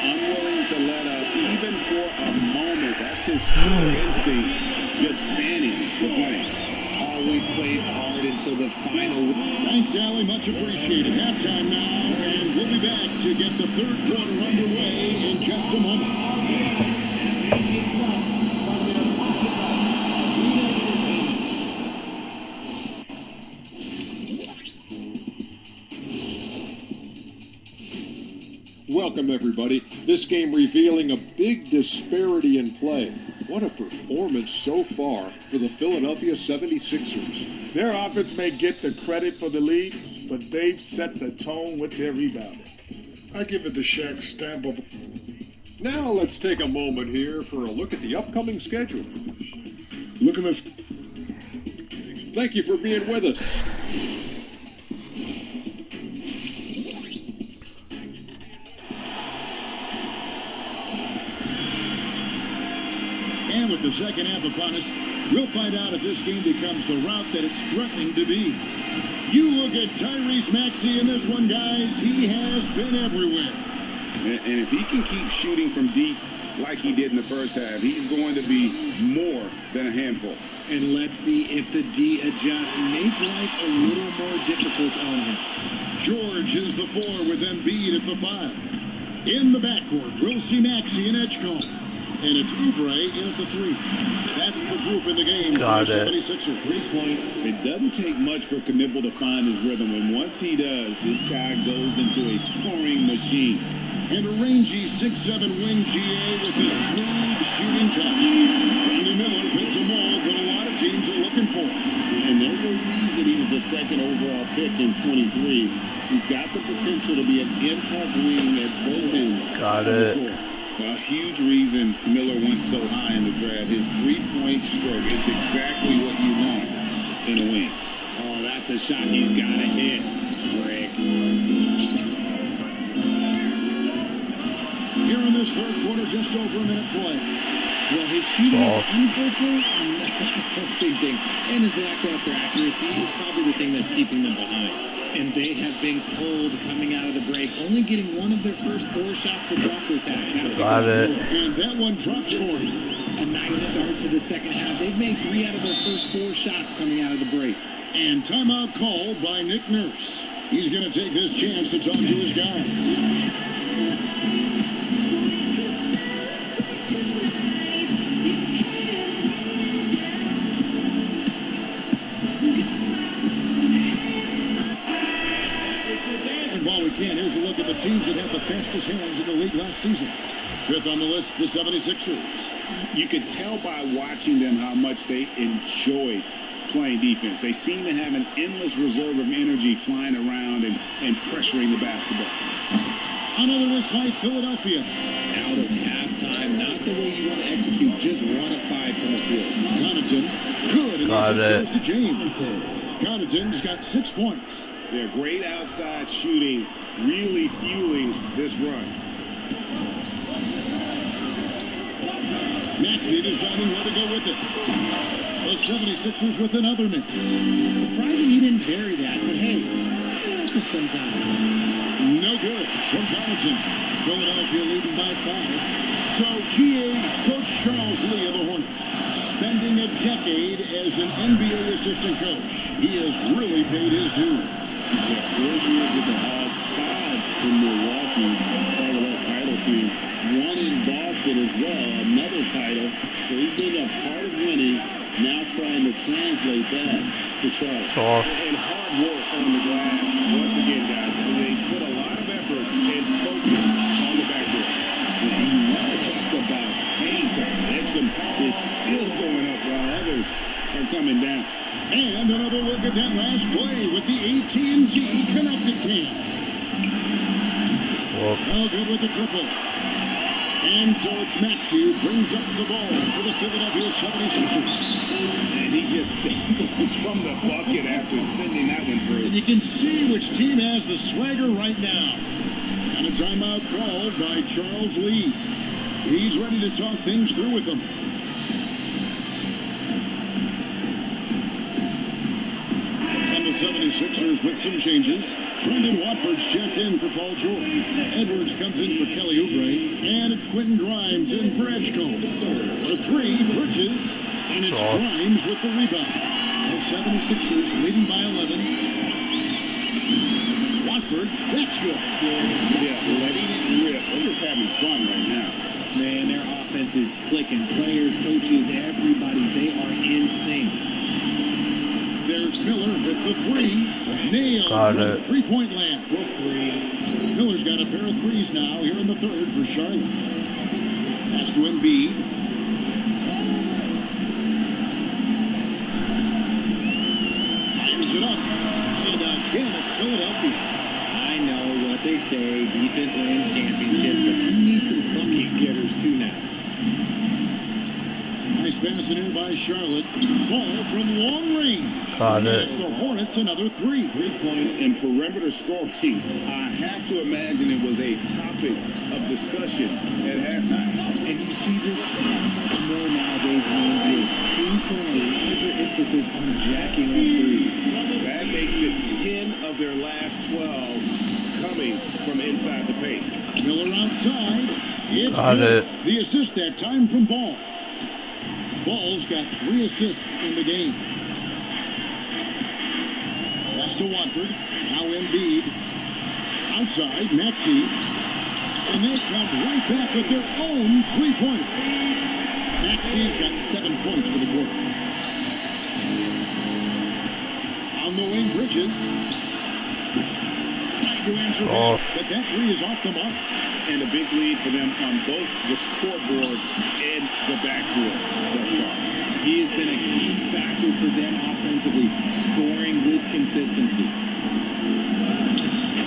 Unwilling to let up even for a moment. That's his killer instinct. Just fanning the play. Always plays hard until the final. Thanks, Allie. Much appreciated. Halftime now, and we'll be back to get the third quarter underway in just a moment. Welcome, everybody. This game revealing a big disparity in play. What a performance so far for the Philadelphia 76ers. Their offense may get the credit for the lead, but they've set the tone with their rebounding. I give it the Shaq stamp of... Now let's take a moment here for a look at the upcoming schedule. Look at this. Thank you for being with us. And with the second half upon us, we'll find out if this game becomes the route that it's threatening to be. You look at Tyrese Maxey in this one, guys. He has been everywhere. And if he can keep shooting from deep like he did in the first half, he's going to be more than a handful. And let's see if the D adjusts, make life a little more difficult on him. George is the 4 with Embiid at the 5. In the backcourt, we'll see Maxey and Edgecombe. And it's Oubre in at the 3. That's the group in the game. Got it. 76ers. 3-point. It doesn't take much for Knipple to find his rhythm, and once he does, this guy goes into a scoring machine. And a rangy 6'7" wing GA with a smooth shooting touch. Andy Miller fits a mold that a lot of teams are looking for. And there's a reason he was the second overall pick in 23. He's got the potential to be an impact wing at both ends. Got it. A huge reason Miller went so high in the draft. His three-point stroke is exactly what you want in a wing. Oh, that's a shot he's got to hit. Rick. Here in this third quarter, just over a minute play. Well, his shooting is unfortunately not a big thing. And his lackluster accuracy is probably the thing that's keeping them behind. And they have been cold coming out of the break, only getting one of their first 4 shots to drop this half. Got it. And that one drops for him. A nice start to the second half. They've made 3 out of their first 4 shots coming out of the break. And timeout called by Nick Nurse. He's going to take this chance to talk to his guy. fastest hands in the league last season. Fifth on the list, the 76ers. You could tell by watching them how much they enjoy playing defense. They seem to have an endless reserve of energy flying around and pressuring the basketball. Another miss by Philadelphia. Out of halftime, not the way you want to execute, just 1 of 5 from the field. Connaughton, good, and Got this it. goes to James. Connaughton's got 6 points. They're great outside shooting, really fueling this run. Maxey deciding where to go with it. The 76ers with another miss. Surprising he didn't bury that, but hey, it happens sometimes. No good from Connaughton. Philadelphia leading by 5. So, GA Coach Charles Lee of the Hornets, spending a decade as an NBA assistant coach. He has really paid his due. Yeah, 4 years with the Hawks, 5 in Milwaukee, part of that title team. 1 in Boston as well, another title. So he's been a part of winning, now trying to translate that to Charlotte. Sure. And hard work on the glass. Once again, guys, they put a lot of effort and focus on the backboard. And you want to talk about hang time. Edgecombe is still going up while others are coming down. And another look at that last play with the AT&T connected cam. Whoops. Oh, good with the triple. And so it's Maxey who brings up the ball for the Philadelphia 76ers. And he just dangles from the bucket after sending that one through. And you can see which team has the swagger right now. And a timeout called by Charles Lee. He's ready to talk things through with them. And the 76ers with some changes. Trendon Watford's checked in for Paul George. Edwards comes in for Kelly Oubre. And it's Quentin Grimes in for Edgecombe. For 3, Bridges. And it's Sure. Grimes with the rebound. The 76ers leading by 11. Watford, that's good. Yeah, letting it rip. They're just having fun right now. Man, their offense is clicking. Players, coaches, everybody, they are in sync. There's Miller with the 3. Nailed Got from it. three-point land. Miller's got a pair of 3s now here in the 3rd for Charlotte. Pass to Embiid. Fires it up. And again, it's Philadelphia. I know what they say, defense wins championships, but you need some bucket getters too now. Nice pass in here by Charlotte. Ball from long range. Got And it. it's the Hornets another 3. 3-point and perimeter scoring. I have to imagine it was a topic of discussion at halftime. And you see this so much more nowadays in the NBA. Teams put a larger emphasis on jacking up threes. That makes it 10 of their last 12 coming from inside the paint. Miller outside. It's Got good. it. The assist that time from Ball. Ball's got 3 assists in the game. Pass to Watford. Now Embiid. Outside, Maxey. And they come right back with their own 3-pointer. Maxey's got 7 points for the quarter. On the wing, Bridges. Trying to answer Oh. back, but that 3 is off the mark. And a big lead for them on both the scoreboard and the backboard thus far. He has been a key factor for them offensively, scoring with consistency.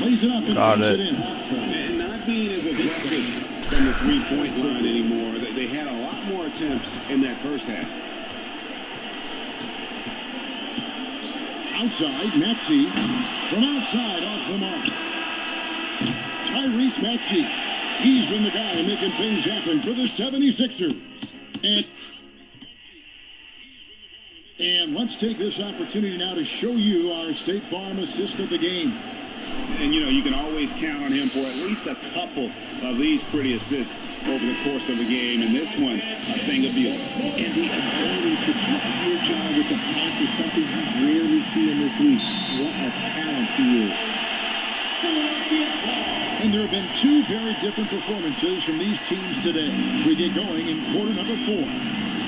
Plays it up and Got puts it. it in. And not being as aggressive from the three-point line anymore. They had a lot more attempts in that first half. Outside, Maxey. From outside, off the mark. Tyrese Maxey. He's been the guy making things happen for the 76ers. And let's take this opportunity now to show you our State Farm assist of the game. And, you know, you can always count on him for at least a couple of these pretty assists over the course of the game. And this one, a thing of beauty. And the ability to do your job with the pass is something you rarely see in this league. What a talent he is. And there have been 2 very different performances from these teams today. We get going in quarter number 4.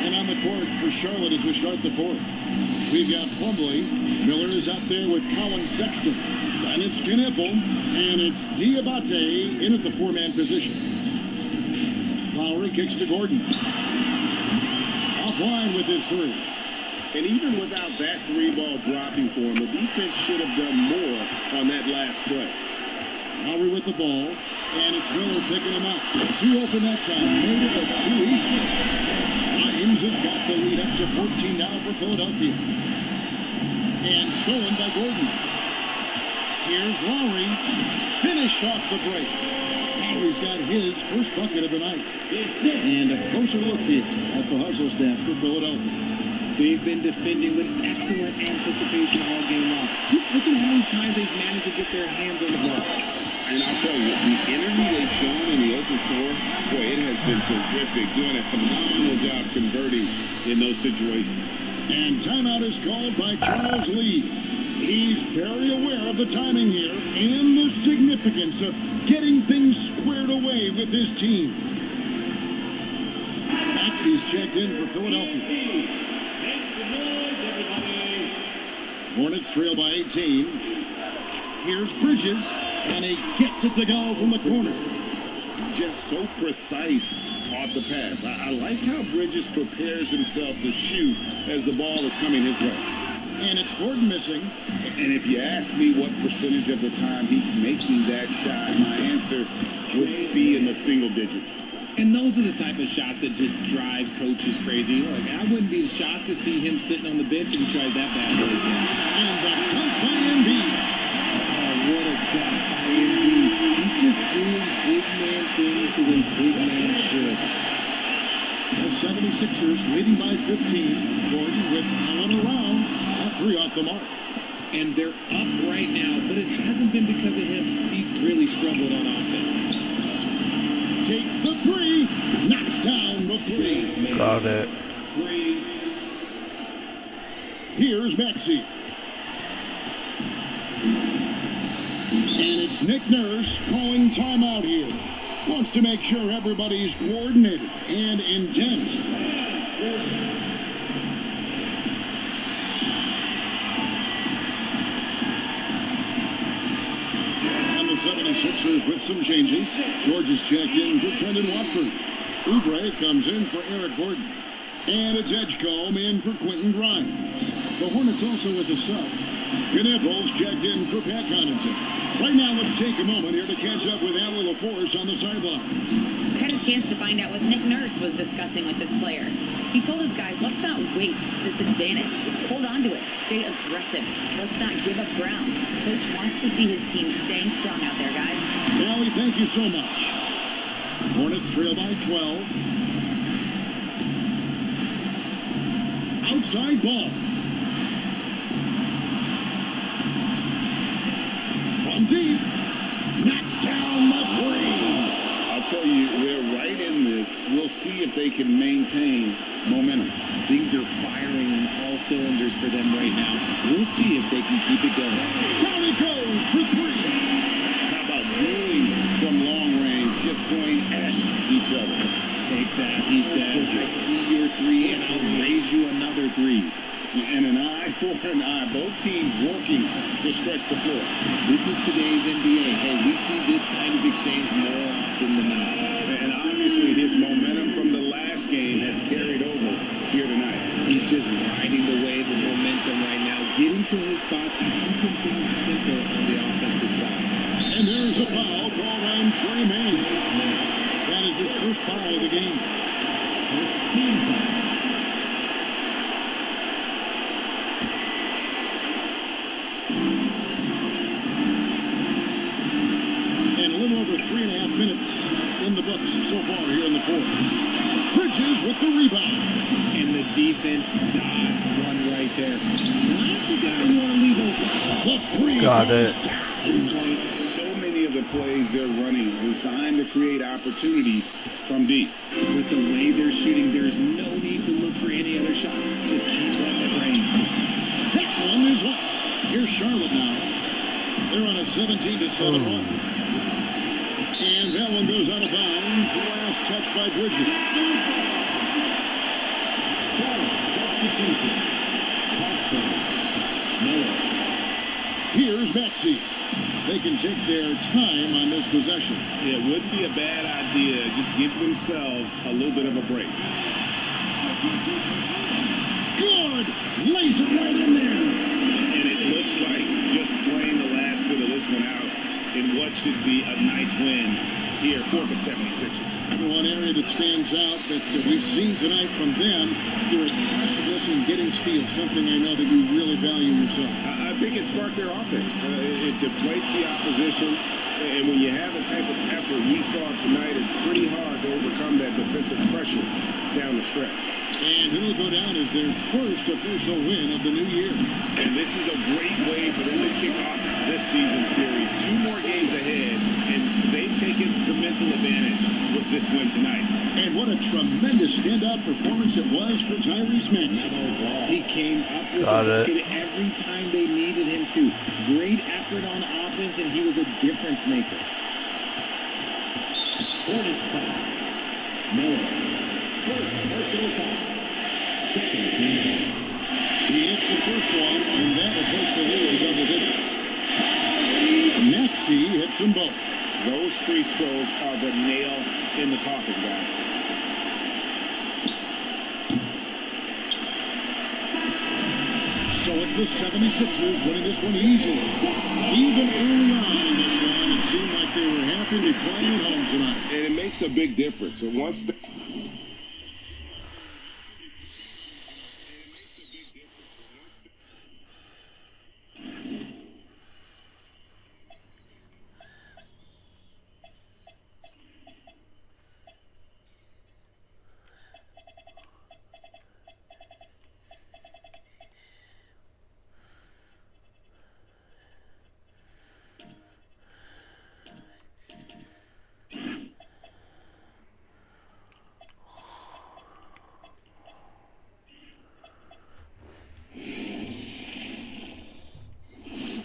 And on the court for Charlotte as we start the 4th. We've got Plumlee. Miller is out there with Colin Sexton. And it's Knipple, and it's Diabate in at the four-man position. Lowry kicks to Gordon. Offline with his three. And even without that three-ball dropping for him, the defense should have done more on that last play. Lowry with the ball, and it's Miller picking him up. Too open that time. Made it look too easy. Hines has got the lead up to 14 now for Philadelphia. And stolen by Gordon. Here's Lowry. Finished off the break. Lowry's got his first bucket of the night. And a closer look here at the hustle stats for Philadelphia. They've been defending with excellent anticipation all game long. Just look at how many times they've managed to get their hands on the ball. And I'll tell you, the energy they've shown in the open floor, boy, it has been terrific. Doing a phenomenal job converting in those situations. And timeout is called by Charles Lee. He's very aware of the timing here and the significance of getting things squared away with his team. Maxey's checked in for Philadelphia. Hornets trail by 18. Here's Bridges, and he gets it to go from the corner. Just so precise off the pass. I like how Bridges prepares himself to shoot as the ball is coming his way. And it's Gordon missing. And if you ask me what percentage of the time he's making that shot, my answer would be in the single digits. And those are the type of shots that just drive coaches crazy. Like, I wouldn't be shocked to see him sitting on the bench if he tries that bad boy again. And the dunk by Embiid. Oh, what a dunk by Embiid. He's just doing big man things the way big man should. The 76ers leading by 15. Gordon with Allen around. That three off the mark. And they're up right now, but it hasn't been because of him. He's really struggled on offense. Takes the three, knocks down the three. Got it. Here's Maxey. And it's Nick Nurse calling timeout here. Wants to make sure everybody's coordinated and intense. And the 76ers with some changes. George is checked in for Trendon Watford. Oubre comes in for Eric Gordon. And it's Edgecombe in for Quentin Grimes. The Hornets also with a sub. Knipples checked in for Pat Connaughton. Right now, let's take a moment here to catch up with Allie LaForce on the sideline. I had a chance to find out what Nick Nurse was discussing with his players. He told his guys, let's not waste this advantage. Hold on to it. Stay aggressive. Let's not give up ground. Coach wants to see his team staying strong out there, guys. Allie, thank you so much. Hornets trail by 12. Outside ball. From deep. Knocks down the three. I'll tell you, they're right in this. We'll see if they can maintain momentum. Things are firing on all cylinders for them right now. We'll see if they can keep it going. Down it goes for three. How about dueling from long range, just going at each other? Take that, he says. I see your three, and I'll raise you another three. And an eye for an eye. Both teams working to stretch the floor. This is today's NBA. Hey, we see this kind of exchange more often than not. And obviously his momentum from the last game has carried over here tonight. He's just riding the wave of momentum right now, getting to his spots and keeping things simple on the offensive side. And there's a foul called on Trey Manning. That is his first foul of the game. It's team foul. And a little over 3.5 minutes in the books so far here in the fourth. Bridges with the rebound. And the defense dodged one right there. Not the guy you want to leave open. The three. Got it. So many of the plays they're running designed to create opportunities from deep. With the way they're shooting, there's no need to look for any other shot. Just keep letting it rain. That one is off. Here's Charlotte now. They're on a 17-7 run. And that one goes out of bounds. The last touch by Bridges. Here's Here's Betsy. They can take their time on this possession. It wouldn't be a bad idea. Just give themselves a little bit of a break. Good! Lays it right in there. And it looks like just playing the last bit of this one out in what should be a nice win here for the 76ers. One area that stands out that we've seen tonight from them, their aggressiveness in getting steals, something I know that you really value yourself. I think it sparked their offense. It deflates the opposition, and when you have the type of effort we saw tonight, it's pretty hard to overcome that defensive pressure down the stretch. And it'll go down as their first official win of the new year. And this is a great way for them to kick off this season series. 2 more games ahead, and they've taken the mental advantage with this win tonight. And what a tremendous standout performance it was for Tyrese Maxey. He came up with Got the it. bucket every time they needed him to. Great effort on offense, and he was a difference maker. Hornets foul. Miller. First personal foul. Second team. He hits the first one, and that will push the lead to double digits. Maxey hits them both. Those free throws are the nail in the coffin, guys. So it's the 76ers winning this one easily. Even early on in this one, it seemed like they were happy to be playing at home tonight. And it makes a big difference. And once the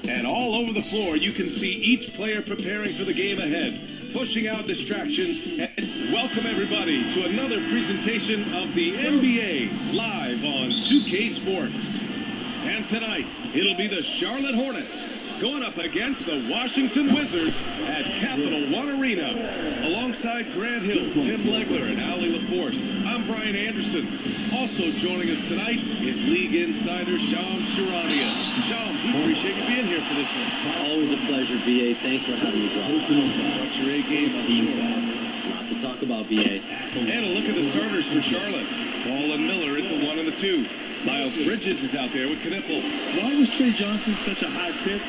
And all over the floor, you can see each player preparing for the game ahead, pushing out distractions. And welcome everybody to another presentation of the NBA live on 2K Sports. And tonight, it'll be the Charlotte Hornets going up against the Washington Wizards at Capital One Arena. Alongside Grant Hill, Tim Legler, and Ali LaForce, I'm Brian Anderson. Also joining us tonight is League Insider Shams Charania. Shams, we appreciate you being here for this one. Always a pleasure, B.A. Thanks for having me, John. What's your A game? Lot to talk about, B.A. And a look at the starters for Charlotte. Paul and Miller at the 1 and the 2. Miles Bridges is out there with Knipple. Why was Trey Johnson such a high pick?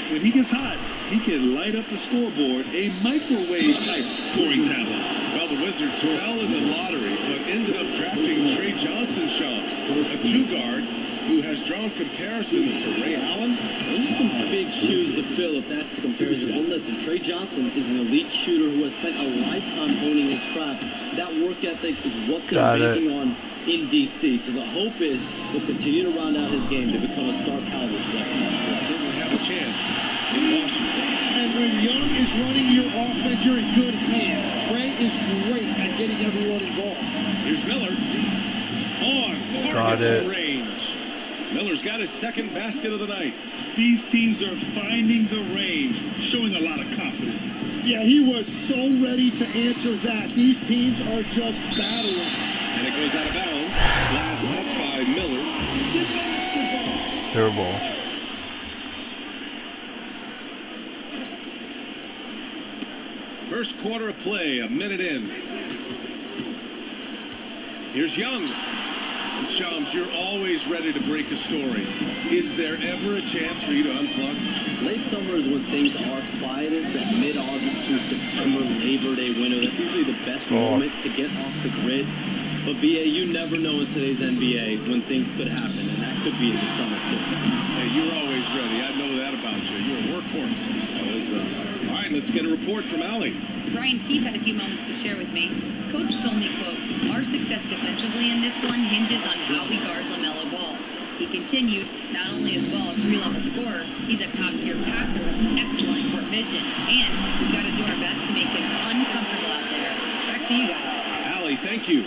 When he gets hot, he can light up the scoreboard, a microwave-type scoring talent. Well, the Wizards fell in the lottery, but ended up drafting Trey Johnson, Shams, a 2-guard who has drawn comparisons to Ray Allen. Those are some big shoes to fill if that's the comparison. But listen, Trey Johnson is an elite shooter who has spent a lifetime honing his craft. That work ethic is what they're banking on in D.C. So the hope is he'll continue to round out his game to become a star caliber player. He'll certainly have a chance in Washington. And when Young is running your offense, you're in good hands. Trey is great at getting everyone involved. Here's Miller. On target for range. Miller's got his second basket of the night. These teams are finding the range, showing a lot of confidence. Yeah, he was so ready to answer that. These teams are just battling. And it goes out of bounds. Last touch by Miller. Terrible. First quarter of play, a minute in. Here's Young. And Shams, you're always ready to break a story. Is there ever a chance for you to unplug? Late summer is when things are quietest. That mid-August through September, Labor Day window, that's usually the best moment to get off the grid. But B.A., you never know in today's NBA when things could happen, and that could be in the summer too. Hey, you're always ready. I know that about you. You're a workhorse. Oh, that's right. All right, let's get a report from Allie. Brian Keefe had a few moments to share with me. Coach told me, quote, "Our success defensively in this one hinges on how we guard LaMelo Ball." He continued, not only is Ball a 3-level scorer, he's a top-tier passer with excellent court vision, and we've got to do our best to make him uncomfortable out there. Back to you guys. Allie, thank you.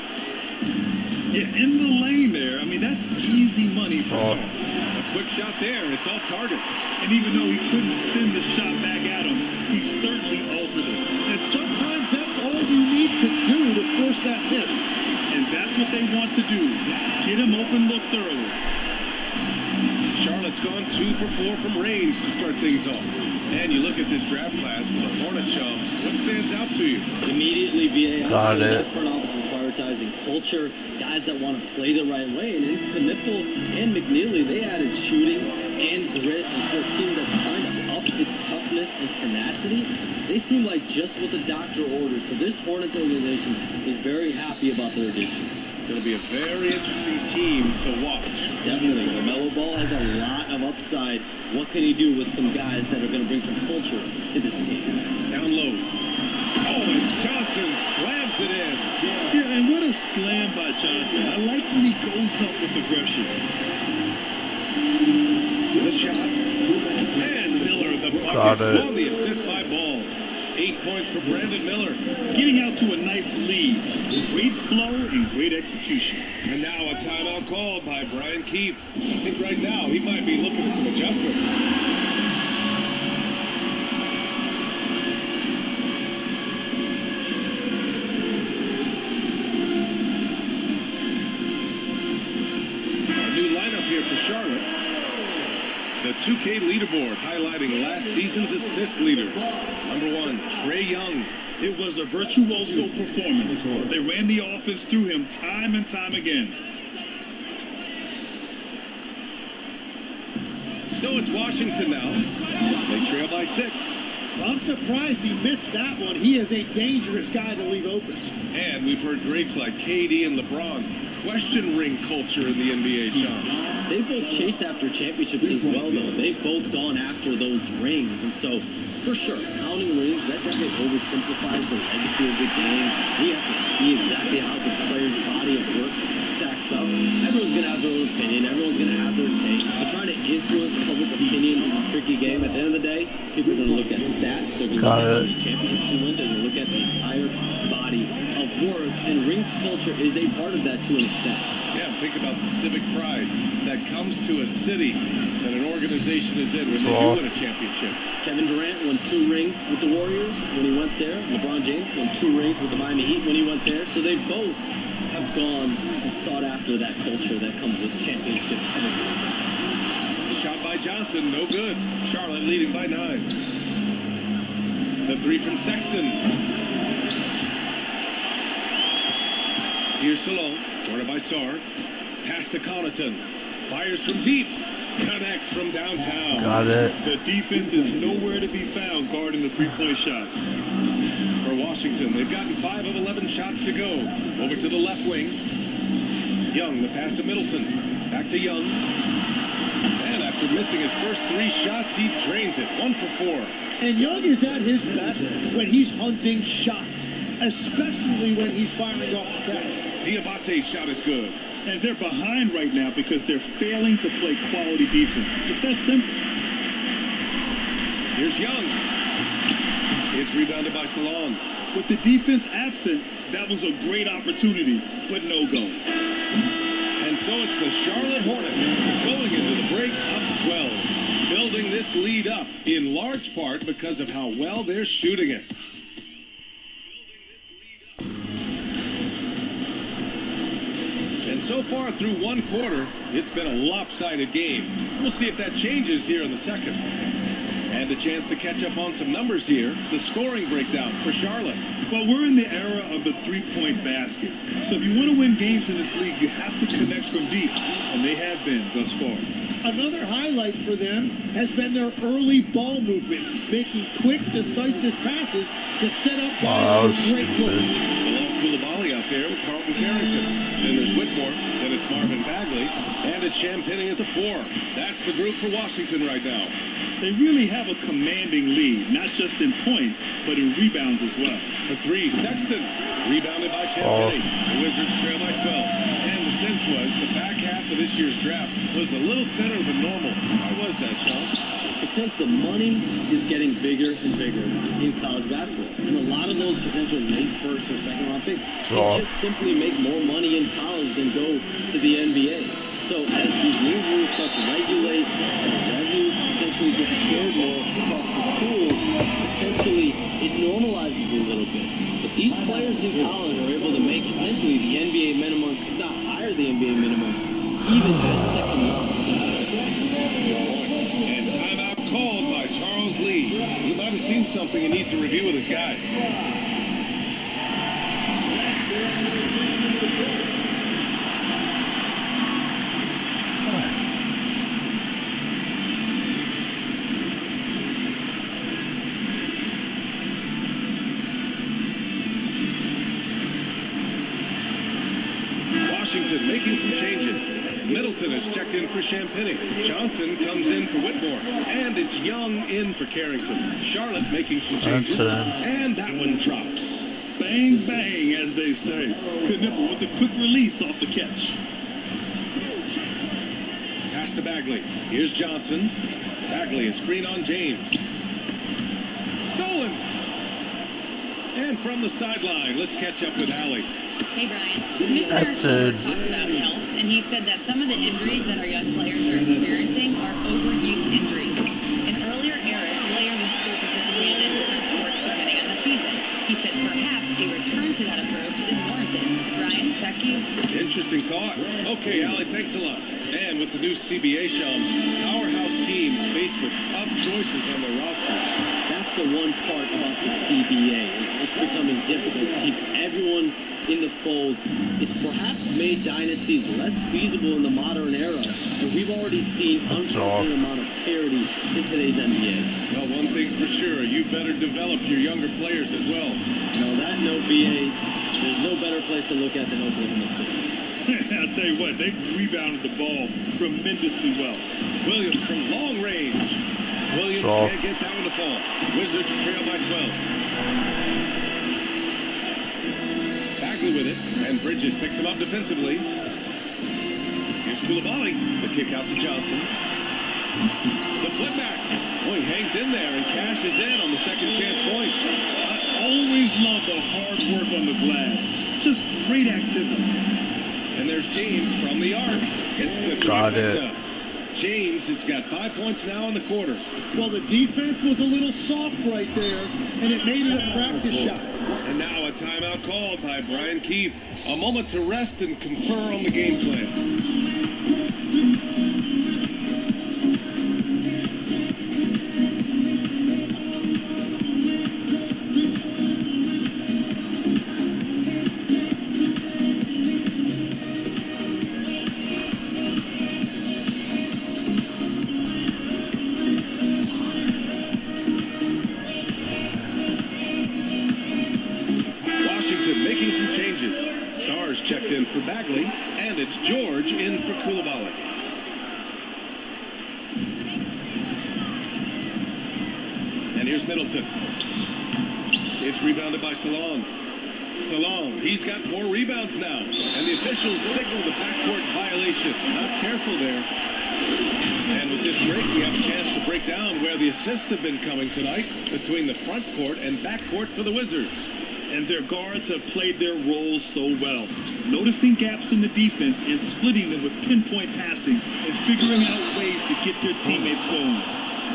Yeah, in the lane there. I mean, that's easy money for some. A quick shot there. It's off target. And even though he couldn't send the shot back at him, he certainly altered it. And sometimes that's all you need to do to force that miss. And that's what they want to do. Get him open looks early. Charlotte's gone 2 for 4 from range to start things off. And you look at this draft class for the Hornet Chums. What stands out to you? Immediately, BA. Got it. That front office is prioritizing culture, guys that want to play the right way. And in Knipple and McNeely, they added shooting and grit. And for a team that's trying to up its toughness and tenacity, they seem like just what the doctor ordered. So this Hornets organization is very happy about their addition. Going to be a very interesting team to watch. Definitely. LaMelo Ball has a lot of upside. What can he do with some guys that are going to bring some culture to this team? Down low. Oh, and Johnson slams it in. Yeah, and what a slam by Johnson. I like when he goes up with aggression. The shot. And Miller, the bucket on the assist by Ball. 8 points for Brandon Miller. Getting out to a nice lead. Great flow and great execution. And now a timeout called by Brian Keefe. I think right now he might be looking at some adjustments. A new lineup here for Charlotte. The 2K leaderboard highlighting last season's assist leaders. Number 1, Trae Young. It was a virtuoso performance. They ran the offense through him time and time again. So it's Washington now. They trail by 6. I'm surprised he missed that one. He is a dangerous guy to leave open. And we've heard greats like KD and LeBron question ring culture in the NBA, Chums. They both chased after championships as well, though. They've both gone after those rings. And so, for sure, counting rings, that definitely oversimplifies the legacy of the game. We have to see exactly how the player's body of work stacks up. Everyone's going to have their own opinion. Everyone's going to have their take. But trying to influence public opinion is a tricky game. At the end of the day, people are going to look at stats. They're going to look at how many championships you win. They're going to look at the entire body of work. And rings culture is a part of that to an extent. Yeah, think about the civic pride that comes to a city that an organization is in when they do win a championship. Kevin Durant won 2 rings with the Warriors when he went there. LeBron James won 2 rings with the Miami Heat when he went there. So they both have gone and sought after that culture that comes with championship pedigree. The shot by Johnson, no good. Charlotte leading by 9. The 3 from Sexton. Here's Salon, guarded by Sarr. Pass to Connaughton. Fires from deep. Connects from downtown. Got it. The defense is nowhere to be found guarding the three-point shot. For Washington, they've gotten 5 of 11 shots to go. Over to the left wing. Young, the pass to Middleton. Back to Young. And after missing his first 3 shots, he drains it. 1 for 4. And Young is at his best when he's hunting shots, especially when he's firing off the catch. Diabate's shot is good. And they're behind right now because they're failing to play quality defense. It's that simple. Here's Young. It's rebounded by Salon. With the defense absent, that was a great opportunity, but no go. And so it's the Charlotte Hornets going into the break up 12. Building this lead up in large part because of how well they're shooting it. And so far through 1 quarter, it's been a lopsided game. We'll see if that changes here in the second. And a chance to catch up on some numbers here. The scoring breakdown for Charlotte. Well, we're in the era of the three-point basket. So if you want to win games in this league, you have to connect from deep. And they have been thus far. Another highlight for them has been their early ball movement, making quick, decisive passes to set up guys for great looks. Below Koulibaly out there with Carlton Carrington. Then there's Whitmore. Then it's Marvin Bagley. And it's Champagnie at the 4. That's the group for Washington right now. They really have a commanding lead, not just in points, but in rebounds as well. For 3, Sexton. Rebounded by Champagnie. The Wizards trail by 12. And the sense was the back half of this year's draft was a little thinner than normal. Why was that, Sean? Because the money is getting bigger and bigger in college basketball. And a lot of those potential late first or second round picks can just simply make more money in college than go to the NBA. So as these new rules start regulate and revenues potentially get shared more across the schools, potentially it normalizes it a little bit. But these players in college are able to make essentially the NBA minimum, if not higher the NBA minimum, even at a second level. And timeout called by Charles Lee. He might have seen something he needs to review with his guys. Washington making some changes. Middleton is checked in for Champagny. Johnson comes in for Whitmore. And it's Young in for Carrington. Charlotte making some changes. And that one drops. Bang, bang, as they say. Knipple with a quick release off the catch. Pass to Bagley. Here's Johnson. Bagley, a screen on James. Stolen. And from the sideline, let's catch up with Allie. Hey, Brian. Commissioner Silver talked about health, and he said that some of the injuries that our young players are experiencing are overuse injuries. In earlier eras, players would still participate in different sports depending on the season. He said perhaps a return to that approach is warranted. Brian, back to you. Interesting thought. Okay, Allie, thanks a lot. And with the new CBA Shams, powerhouse teams faced with tough choices on their roster. That's the one part about the CBA. It's becoming difficult to keep everyone in the fold. It's perhaps made dynasties less feasible in the modern era, and we've already seen unprecedented amount of parity in today's NBA. Well, one thing's for sure, you better develop your younger players as well. No, that note, BA, there's no better place to look at than Oklahoma City. I'll tell you what, they rebounded the ball tremendously well. Williams from long range. Williams can't get that one to fall. Wizards trail by 12. Bagley with it, and Bridges picks him up defensively. Here's Koulibaly, the kick out to Johnson. The putback. Boy, he hangs in there and cashes in on the second chance points. I always love the hard work on the glass. Just great activity. And there's James from the arc. Hits the trifecta. James has got 5 points now in the quarter. Well, the defense was a little soft right there, and it made it a practice shot. And now a timeout called by Brian Keefe. A moment to rest and confer on the game plan. Checked in for Bagley, and it's George in for Koulibaly. And here's Middleton. It's rebounded by Salon. Salon, he's got 4 rebounds now, and the officials signal the backcourt violation. Not careful there. And with this break, we have a chance to break down where the assists have been coming tonight between the front court and back court for the Wizards. And their guards have played their roles so well, noticing gaps in the defense and splitting them with pinpoint passing and figuring out ways to get their teammates going.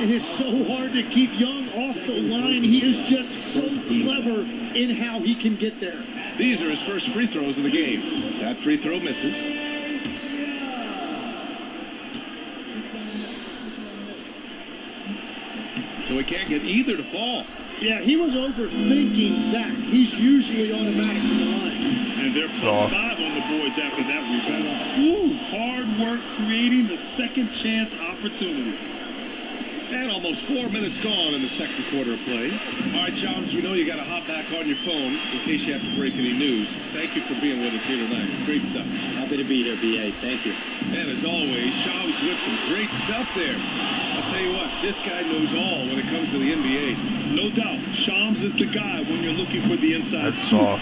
It is so hard to keep Young off the line. He is just so clever in how he can get there. These are his first free throws of the game. That free throw misses. So he can't get either to fall. Yeah, he was overthinking that. He's usually automatic from the line. And they're +5 on the boards after that rebound. Ooh, hard work creating the second chance opportunity. And almost 4 minutes gone in the second quarter of play. All right, Shams, we know you got to hop back on your phone in case you have to break any news. Thank you for being with us here tonight. Great stuff. Happy to be here, BA. Thank you. And as always, Shams with some great stuff there. I'll tell you what, this guy knows all when it comes to the NBA. No doubt, Shams is the guy when you're looking for the inside. That's all.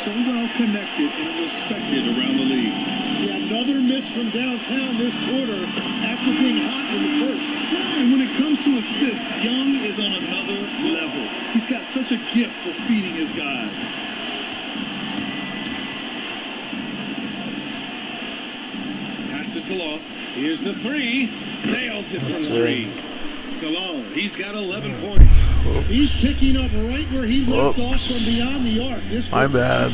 So well connected and respected around the league. Yeah, another miss from downtown this quarter after being hot in the first. And when it comes to assists, Young is on another level. He's got such a gift for feeding his guys. Pass to Salon. Here's the three. Nails it from three. Salon, he's got 11 points. Oops. He's picking up right where he left off from beyond the arc. My bad.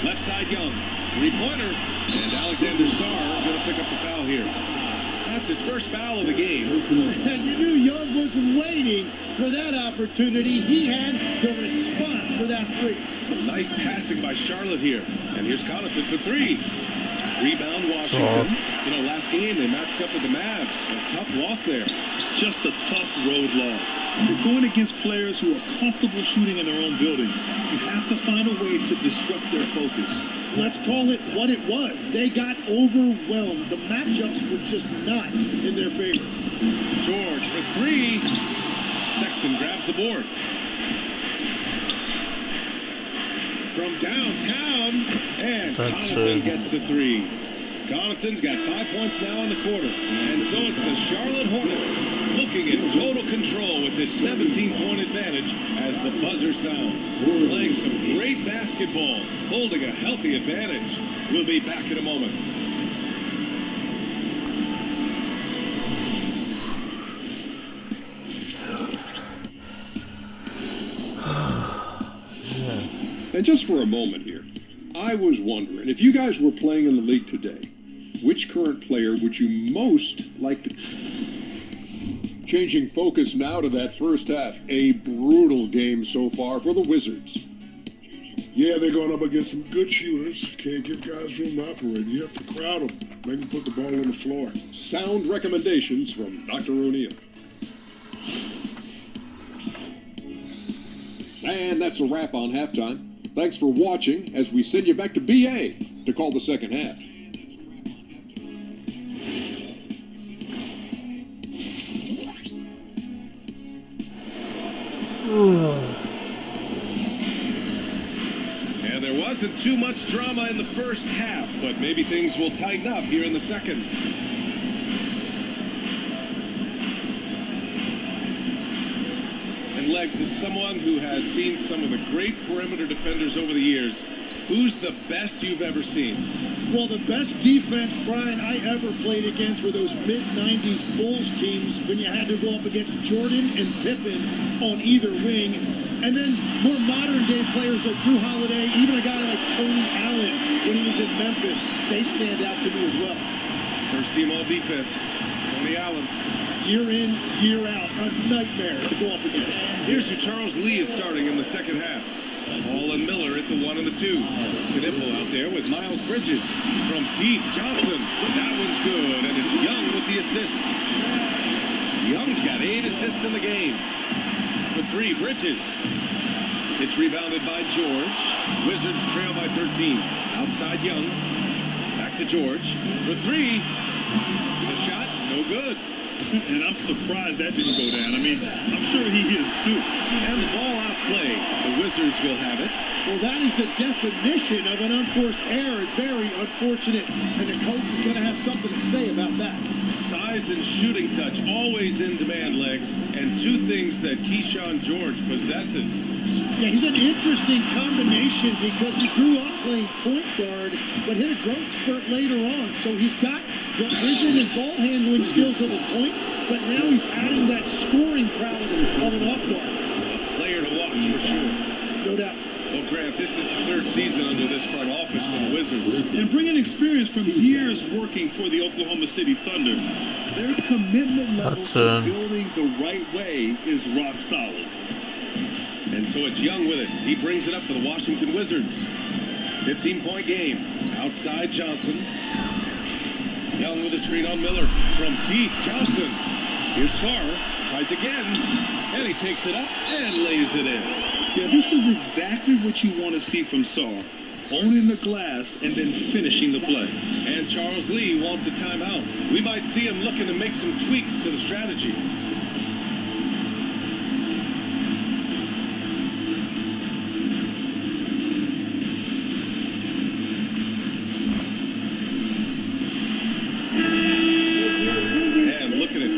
Left side Young. Three-pointer. And Alexander Sarr going to pick up the foul here. That's his first foul of the game. And you knew Young wasn't waiting for that opportunity. He had the response for that three. Some nice passing by Charlotte here. And here's Connaughton for three. Rebound Washington. You know, last game they matched up with the Mavs. A tough loss there. Just a tough road loss. You're going against players who are comfortable shooting in their own building. You have to find a way to disrupt their focus. Let's call it what it was. They got overwhelmed. The matchups were just not in their favor. George for three. Sexton grabs the board. From downtown, and Connaughton gets the three. Connaughton's got 5 points now in the quarter. And so it's the Charlotte Hornets looking in total control with this 17-point advantage as the buzzer sounds. Playing some great basketball, holding a healthy advantage. We'll be back in a moment. And just for a moment here, I was wondering, if you guys were playing in the league today, which current player would you most like to... Changing focus now to that first half. A brutal game so far for the Wizards. Yeah, they're going up against some good shooters. Can't give guys room to operate. You have to crowd them. Make them put the ball on the floor. Sound recommendations from Dr. O'Neill. And that's a wrap on halftime. Thanks for watching as we send you back to BA to call the second half. And there wasn't too much drama in the first half, but maybe things will tighten up here in the second. And Legs, is someone who has seen some of the great perimeter defenders over the years. Who's the best you've ever seen? Well, the best defense, Brian, I ever played against were those mid-90s Bulls teams when you had to go up against Jordan and Pippen on either wing. And then more modern-day players like Drew Holiday, even a guy like Tony Allen when he was in Memphis, they stand out to me as well. First team all-defense, Tony Allen. Year in, year out, a nightmare to go up against. Here's who Charles Lee is starting in the second half. Hall and Miller at the 1 and the 2. Knipple out there with Miles Bridges. From deep, Johnson. That one's good, and it's Young with the assist. Young's got 8 assists in the game. For 3, Bridges. It's rebounded by George. Wizards trail by 13. Outside Young. Back to George. For 3. The shot, no good. And I'm surprised that didn't go down. I mean, I'm sure he is too. And the ball out play. The Wizards will have it. Well, that is the definition of an unforced error. Very unfortunate. And the coach is going to have something to say about that. Size and shooting touch, always in demand, Legs. And 2 things that Keyshawn George possesses. Yeah, he's an interesting combination because he grew up playing point guard, but hit a growth spurt later on. So he's got the vision and ball handling skills of a point, but now he's adding that scoring prowess of an off guard. A player to watch for sure. No doubt. Well, Grant, this is the 3rd season under this front office for the Wizards. And bringing experience from years working for the Oklahoma City Thunder, their commitment level to building the right way is rock solid. And so it's Young with it. He brings it up for the Washington Wizards. 15-point game. Outside Johnson. Young with a screen on Miller. From deep, Johnson. Here's Sarr. Tries again. And he takes it up and lays it in. Yeah, this is exactly what you want to see from Sarr. Owning the glass and then finishing the play. And Charles Lee wants a timeout. We might see him looking to make some tweaks to the strategy.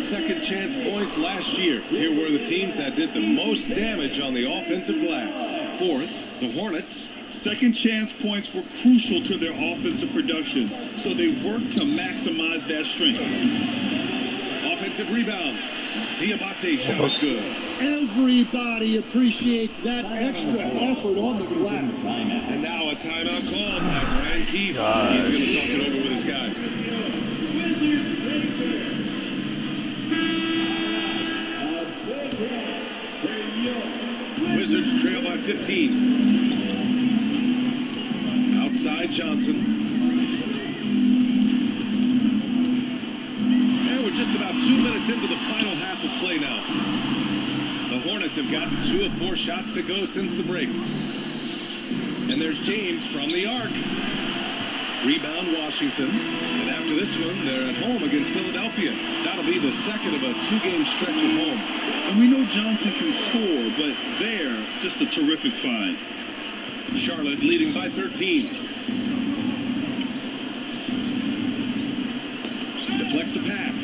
Second chance points last year. Here were the teams that did the most damage on the offensive glass. 4th, the Hornets. Second chance points were crucial to their offensive production, so they worked to maximize that strength. Offensive rebound. Diabate shot is good. Everybody appreciates that extra effort on the glass. And now a timeout call by Brian Keefe. He's going to talk it over with his guys. Wizards trail by 15. Outside Johnson. And we're just about 2 minutes into the final half of play now. The Hornets have gotten 2 of 4 shots to go since the break. And there's James from the arc. Rebound Washington. And after this one, they're at home against Philadelphia. That'll be the second of a 2-game stretch at home. And we know Johnson can score, but they're just a terrific find. Charlotte leading by 13. Deflects the pass.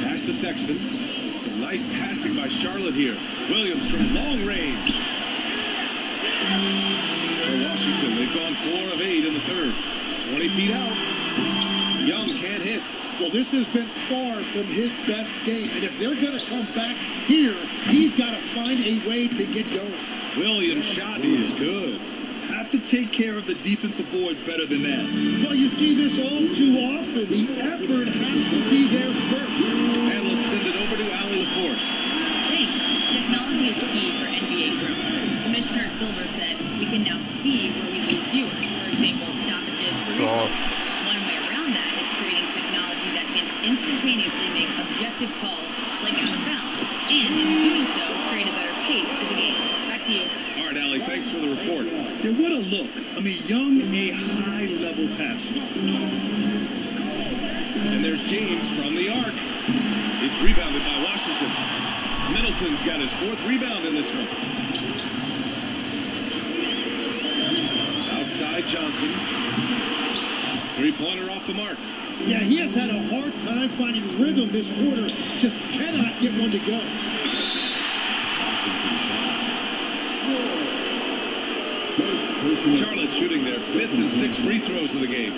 Pass to Sexton. Nice passing by Charlotte here. Williams from long range. For Washington, they've gone 4 of 8 in the third. 20 feet out. Young can't hit. Well, this has been far from his best game, and if they're going to come back here, he's got to find a way to get going. Williams' shot is good. Have to take care of the defensive boards better than that. Well, you see this all too often. The effort has to be there first. And let's send it over to Allie LaForce. Thanks. Technology is key for NBA growth. Commissioner Silver said we can now see where we lose viewers. For example, stoppages for replays. One way around that is creating technology that can instantaneously make objective calls like out of bounds. And in doing so, create a better pace to the game. Back to you. All right, Allie, thanks for the report. Yeah, what a look. I mean, Young, a high-level passer. And there's James from the arc. It's rebounded by Washington. Middleton's got his 4th rebound in this one. Outside Johnson. 3-pointer off the mark. Yeah, he has had a hard time finding rhythm this quarter. Just cannot get one to go. Charlotte shooting their 5th and 6th free throws of the game.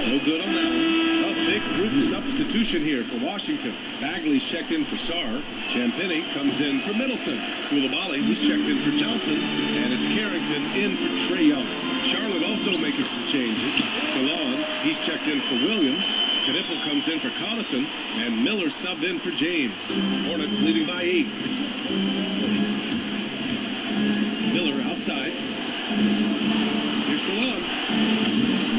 No good on that one. A big group substitution here for Washington. Bagley's checked in for Sarr. Champagny comes in for Middleton. Koulibaly, he's checked in for Johnson. And it's Carrington in for Trae Young. Charlotte also making some changes. Salon, he's checked in for Williams. Knipple comes in for Connaughton. And Miller subbed in for James. Hornets leading by 8. Miller outside. Here's Salon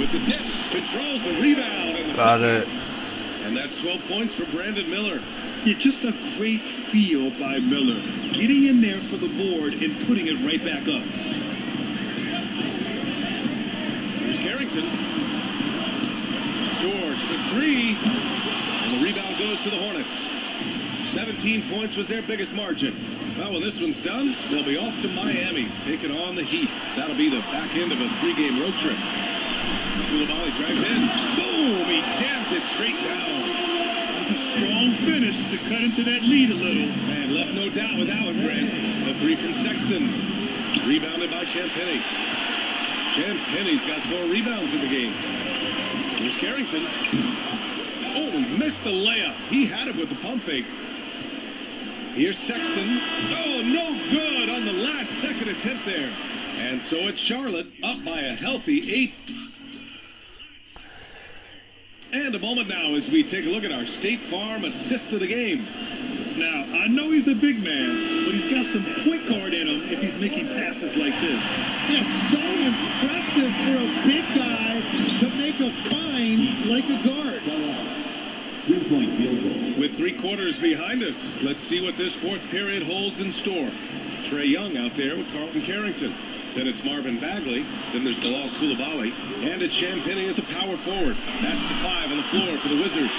with the tip. Controls the rebound. And Got it. And that's 12 points for Brandon Miller. Yeah, just a great feel by Miller. Getting in there for the board and putting it right back up. Here's Carrington. George for 3. And the rebound goes to the Hornets. 17 points was their biggest margin. Well, when this one's done, they'll be off to Miami, taking on the Heat. That'll be the back end of a 3-game road trip. Koulibaly drives in. Boom! He jams it straight down. A strong finish to cut into that lead a little. And left no doubt with that one, Grant. A 3 from Sexton. Rebounded by Champagny. Champagny's got 4 rebounds in the game. Here's Carrington. Oh, he missed the layup. He had it with the pump fake. Here's Sexton. Oh, no good on the last second attempt there. And so it's Charlotte up by a healthy 8. And a moment now as we take a look at our State Farm assist of the game. Now, I know he's a big man, but he's got some point guard in him if he's making passes like this. Yeah, so impressive for a big guy to make a find like a guard. 3-point field goal. With 3 quarters behind us, let's see what this 4th period holds in store. Trae Young out there with Carlton Carrington. Then it's Marvin Bagley. Then there's Bilal Koulibaly. And it's Champagny at the power forward. That's the 5 on the floor for the Wizards.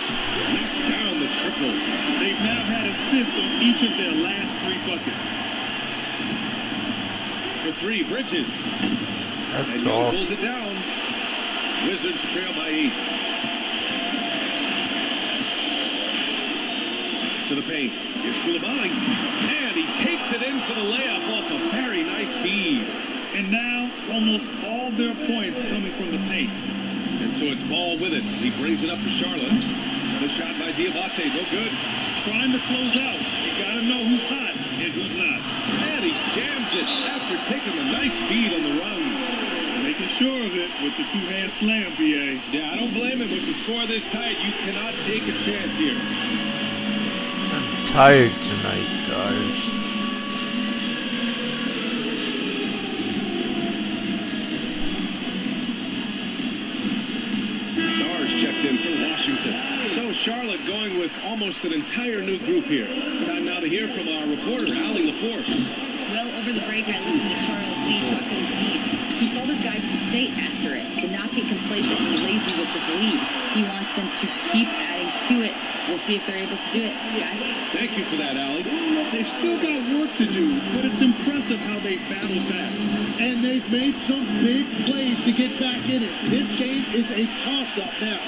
Knocks down the triple. They've now had assists on each of their last 3 buckets. For 3, Bridges. That's and Young all. pulls it down. Wizards trail by 8. To To the paint. Here's Koulibaly. And he takes it in for the layup off a very nice feed. And now, almost all their points coming from the paint. And so it's Ball with it. He brings it up for Charlotte. The shot by Diabate, no good. Trying to close out. You got to know who's hot and who's not. And he jams it after taking a nice feed on the run. Making sure of it with the two-hand slam, BA. Yeah, I don't blame him. With the score this tight, you cannot take a chance here. I'm tired tonight, guys. Checked in for Washington. So Charlotte going with almost an entire new group here. Time now to hear from our reporter, Allie LaForce. Well, over the break, I listened to Charles Lee talk to his team. He told his guys to stay after it, to not get complacent and lazy with this lead. He wants them to keep adding to it. We'll see if they're able to do it, guys. Thank you for that, Allie. They've still got work to do, but it's impressive how they battled back. And they've made some big plays to get back in it. This game is a toss-up now.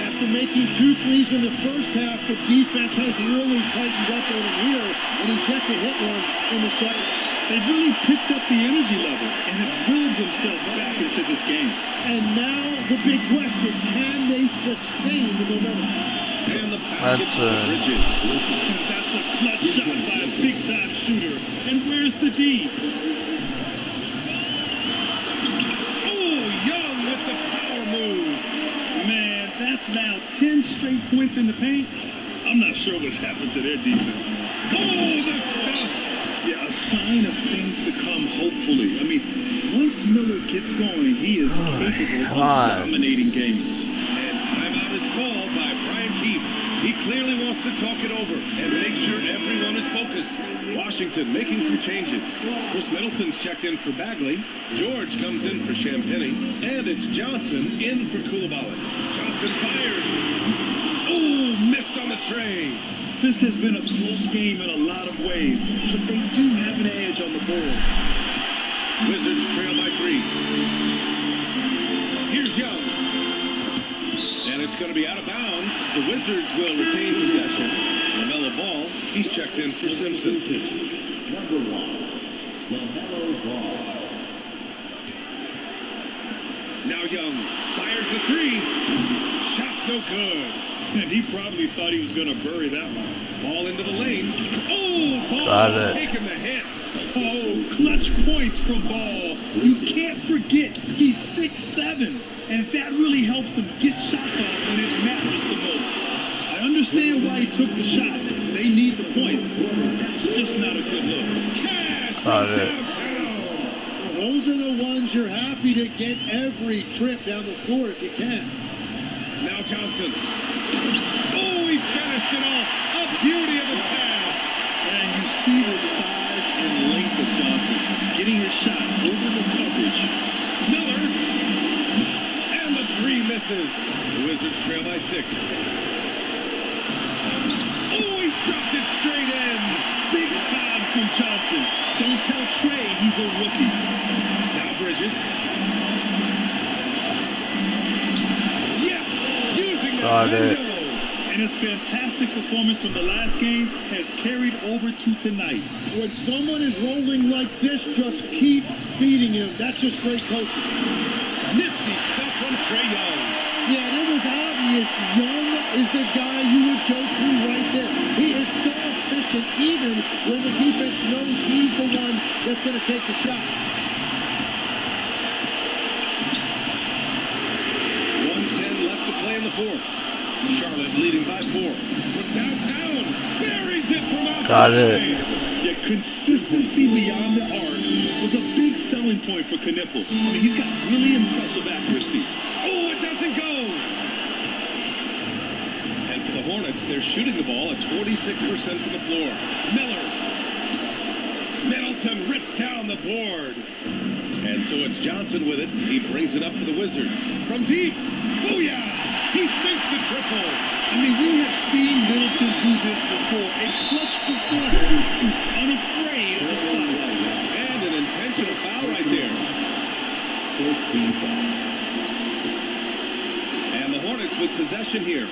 After making 2 threes in the first half, the defense has really tightened up on him here, and he's yet to hit one in the second. They've really picked up the energy level and have willed themselves back into this game. And now the big question, can they sustain the momentum? And the basket for Bridges. And that's a clutch shot by a big-time shooter. And where's the D? Oh, Young with the power move. Man, that's now 10 straight points in the paint. I'm not sure what's happened to their defense. Oh, the stuff. Yeah, a sign of things to come, hopefully. I mean, once Miller gets going, he is capable of dominating games. And timeout is called by Brian Keefe. He clearly wants to talk it over and make sure everyone is focused. Washington making some changes. Chris Middleton's checked in for Bagley. George comes in for Champagnie. And it's Johnson in for Koulibaly. Johnson fires. Oh, missed on the tray. This has been a close game in a lot of ways, but they do have an edge on the board. Wizards trail by 3. Here's Young. And it's going to be out of bounds. The Wizards will retain possession. LaMelo Ball, he's checked in for Simpson. Number 1, LaMelo Ball. Now Young fires the 3. Shot's no good. And he probably thought he was going to bury that one. Ball into the lane. Oh, Ball taking the hit. Oh, clutch points from Ball. You can't forget he's 6'7", and that really helps him get shots off when it matters the most. I understand why he took the shot. They need the points. That's just not a good look. Cash from downtown. Well, those are the ones you're happy to get every trip down the floor if you can. Now Johnson. Oh, he finished it off. A beauty of a pass. And you see the size and length of Johnson getting his shot over the coverage. Miller. And the 3 misses. The Wizards trail by 6. Oh, he dropped it straight in. Big time from Johnson. Don't tell Trey he's a rookie. Now Bridges. Got it. And his fantastic performance from the last game has carried over to tonight. When someone is rolling like this, just keep feeding him. That's just great coaching. Nifty stuff from Trae Young. Yeah, and it was obvious Young is the guy you would go to right there. He is so efficient even when the defense knows he's the one that's going to take the shot. 1:10 left to play in the 4th. Charlotte leading by 4. From downtown, buries it from outside. Got it. Yeah, consistency beyond the arc was a big selling point for Knipple. I mean, he's got really impressive accuracy. Oh, it doesn't go. And for the Hornets, they're shooting the ball at 46% from the floor. Miller. Middleton rips down the board. And so it's Johnson with it. He brings it up for the Wizards. From deep. Booyah! He sinks the triple. I mean, we have seen Middleton do this before. A clutch performer who's unafraid of the spotlight. And an intentional foul right there. First team foul. And the Hornets with possession here.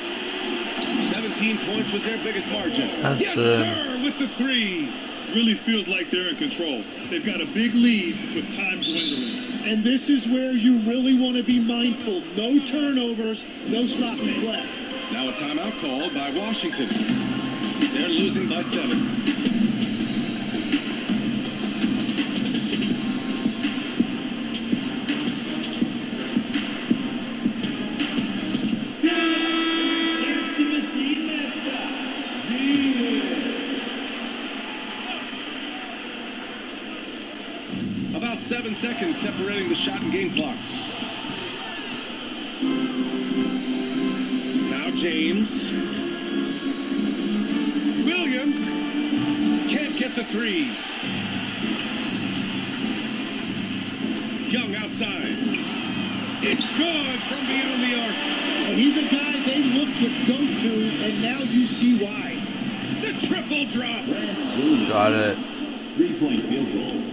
17 17 points was their biggest margin. That's yes, sir, with the three. Really feels like they're in control. They've got a big lead with time dwindling. And this is where you really want to be mindful. No turnovers, no stopping play. Now a timeout called by Washington. They're losing by 7. About 7 seconds separating the shot and game clocks. Now James. Williams can't get the three. Young outside. It's good from beyond the arc. And he's a guy they look to go to, and now you see why. The triple drop. Got it. 3-point field goal.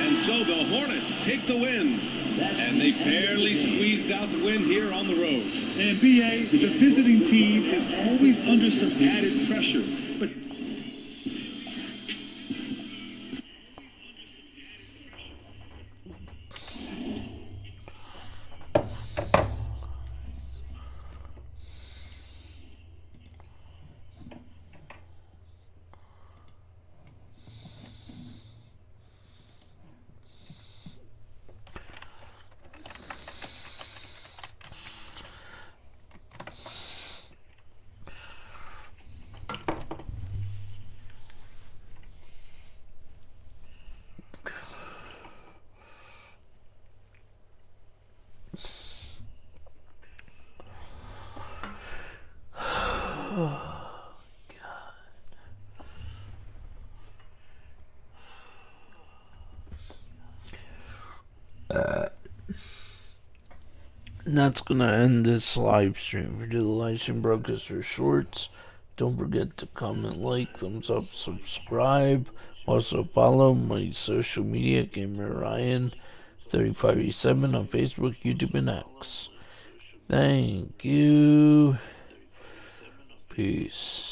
And so the Hornets take the win. And they barely squeezed out the win here on the road. And BA, the visiting team is always under some added pressure. But And that's gonna end this live stream. If you do the live stream broadcast or shorts, don't forget to comment, like, thumbs up, subscribe. Also follow my social media, Gamer Ryan 3587 on Facebook, YouTube, and X. Thank you. Peace.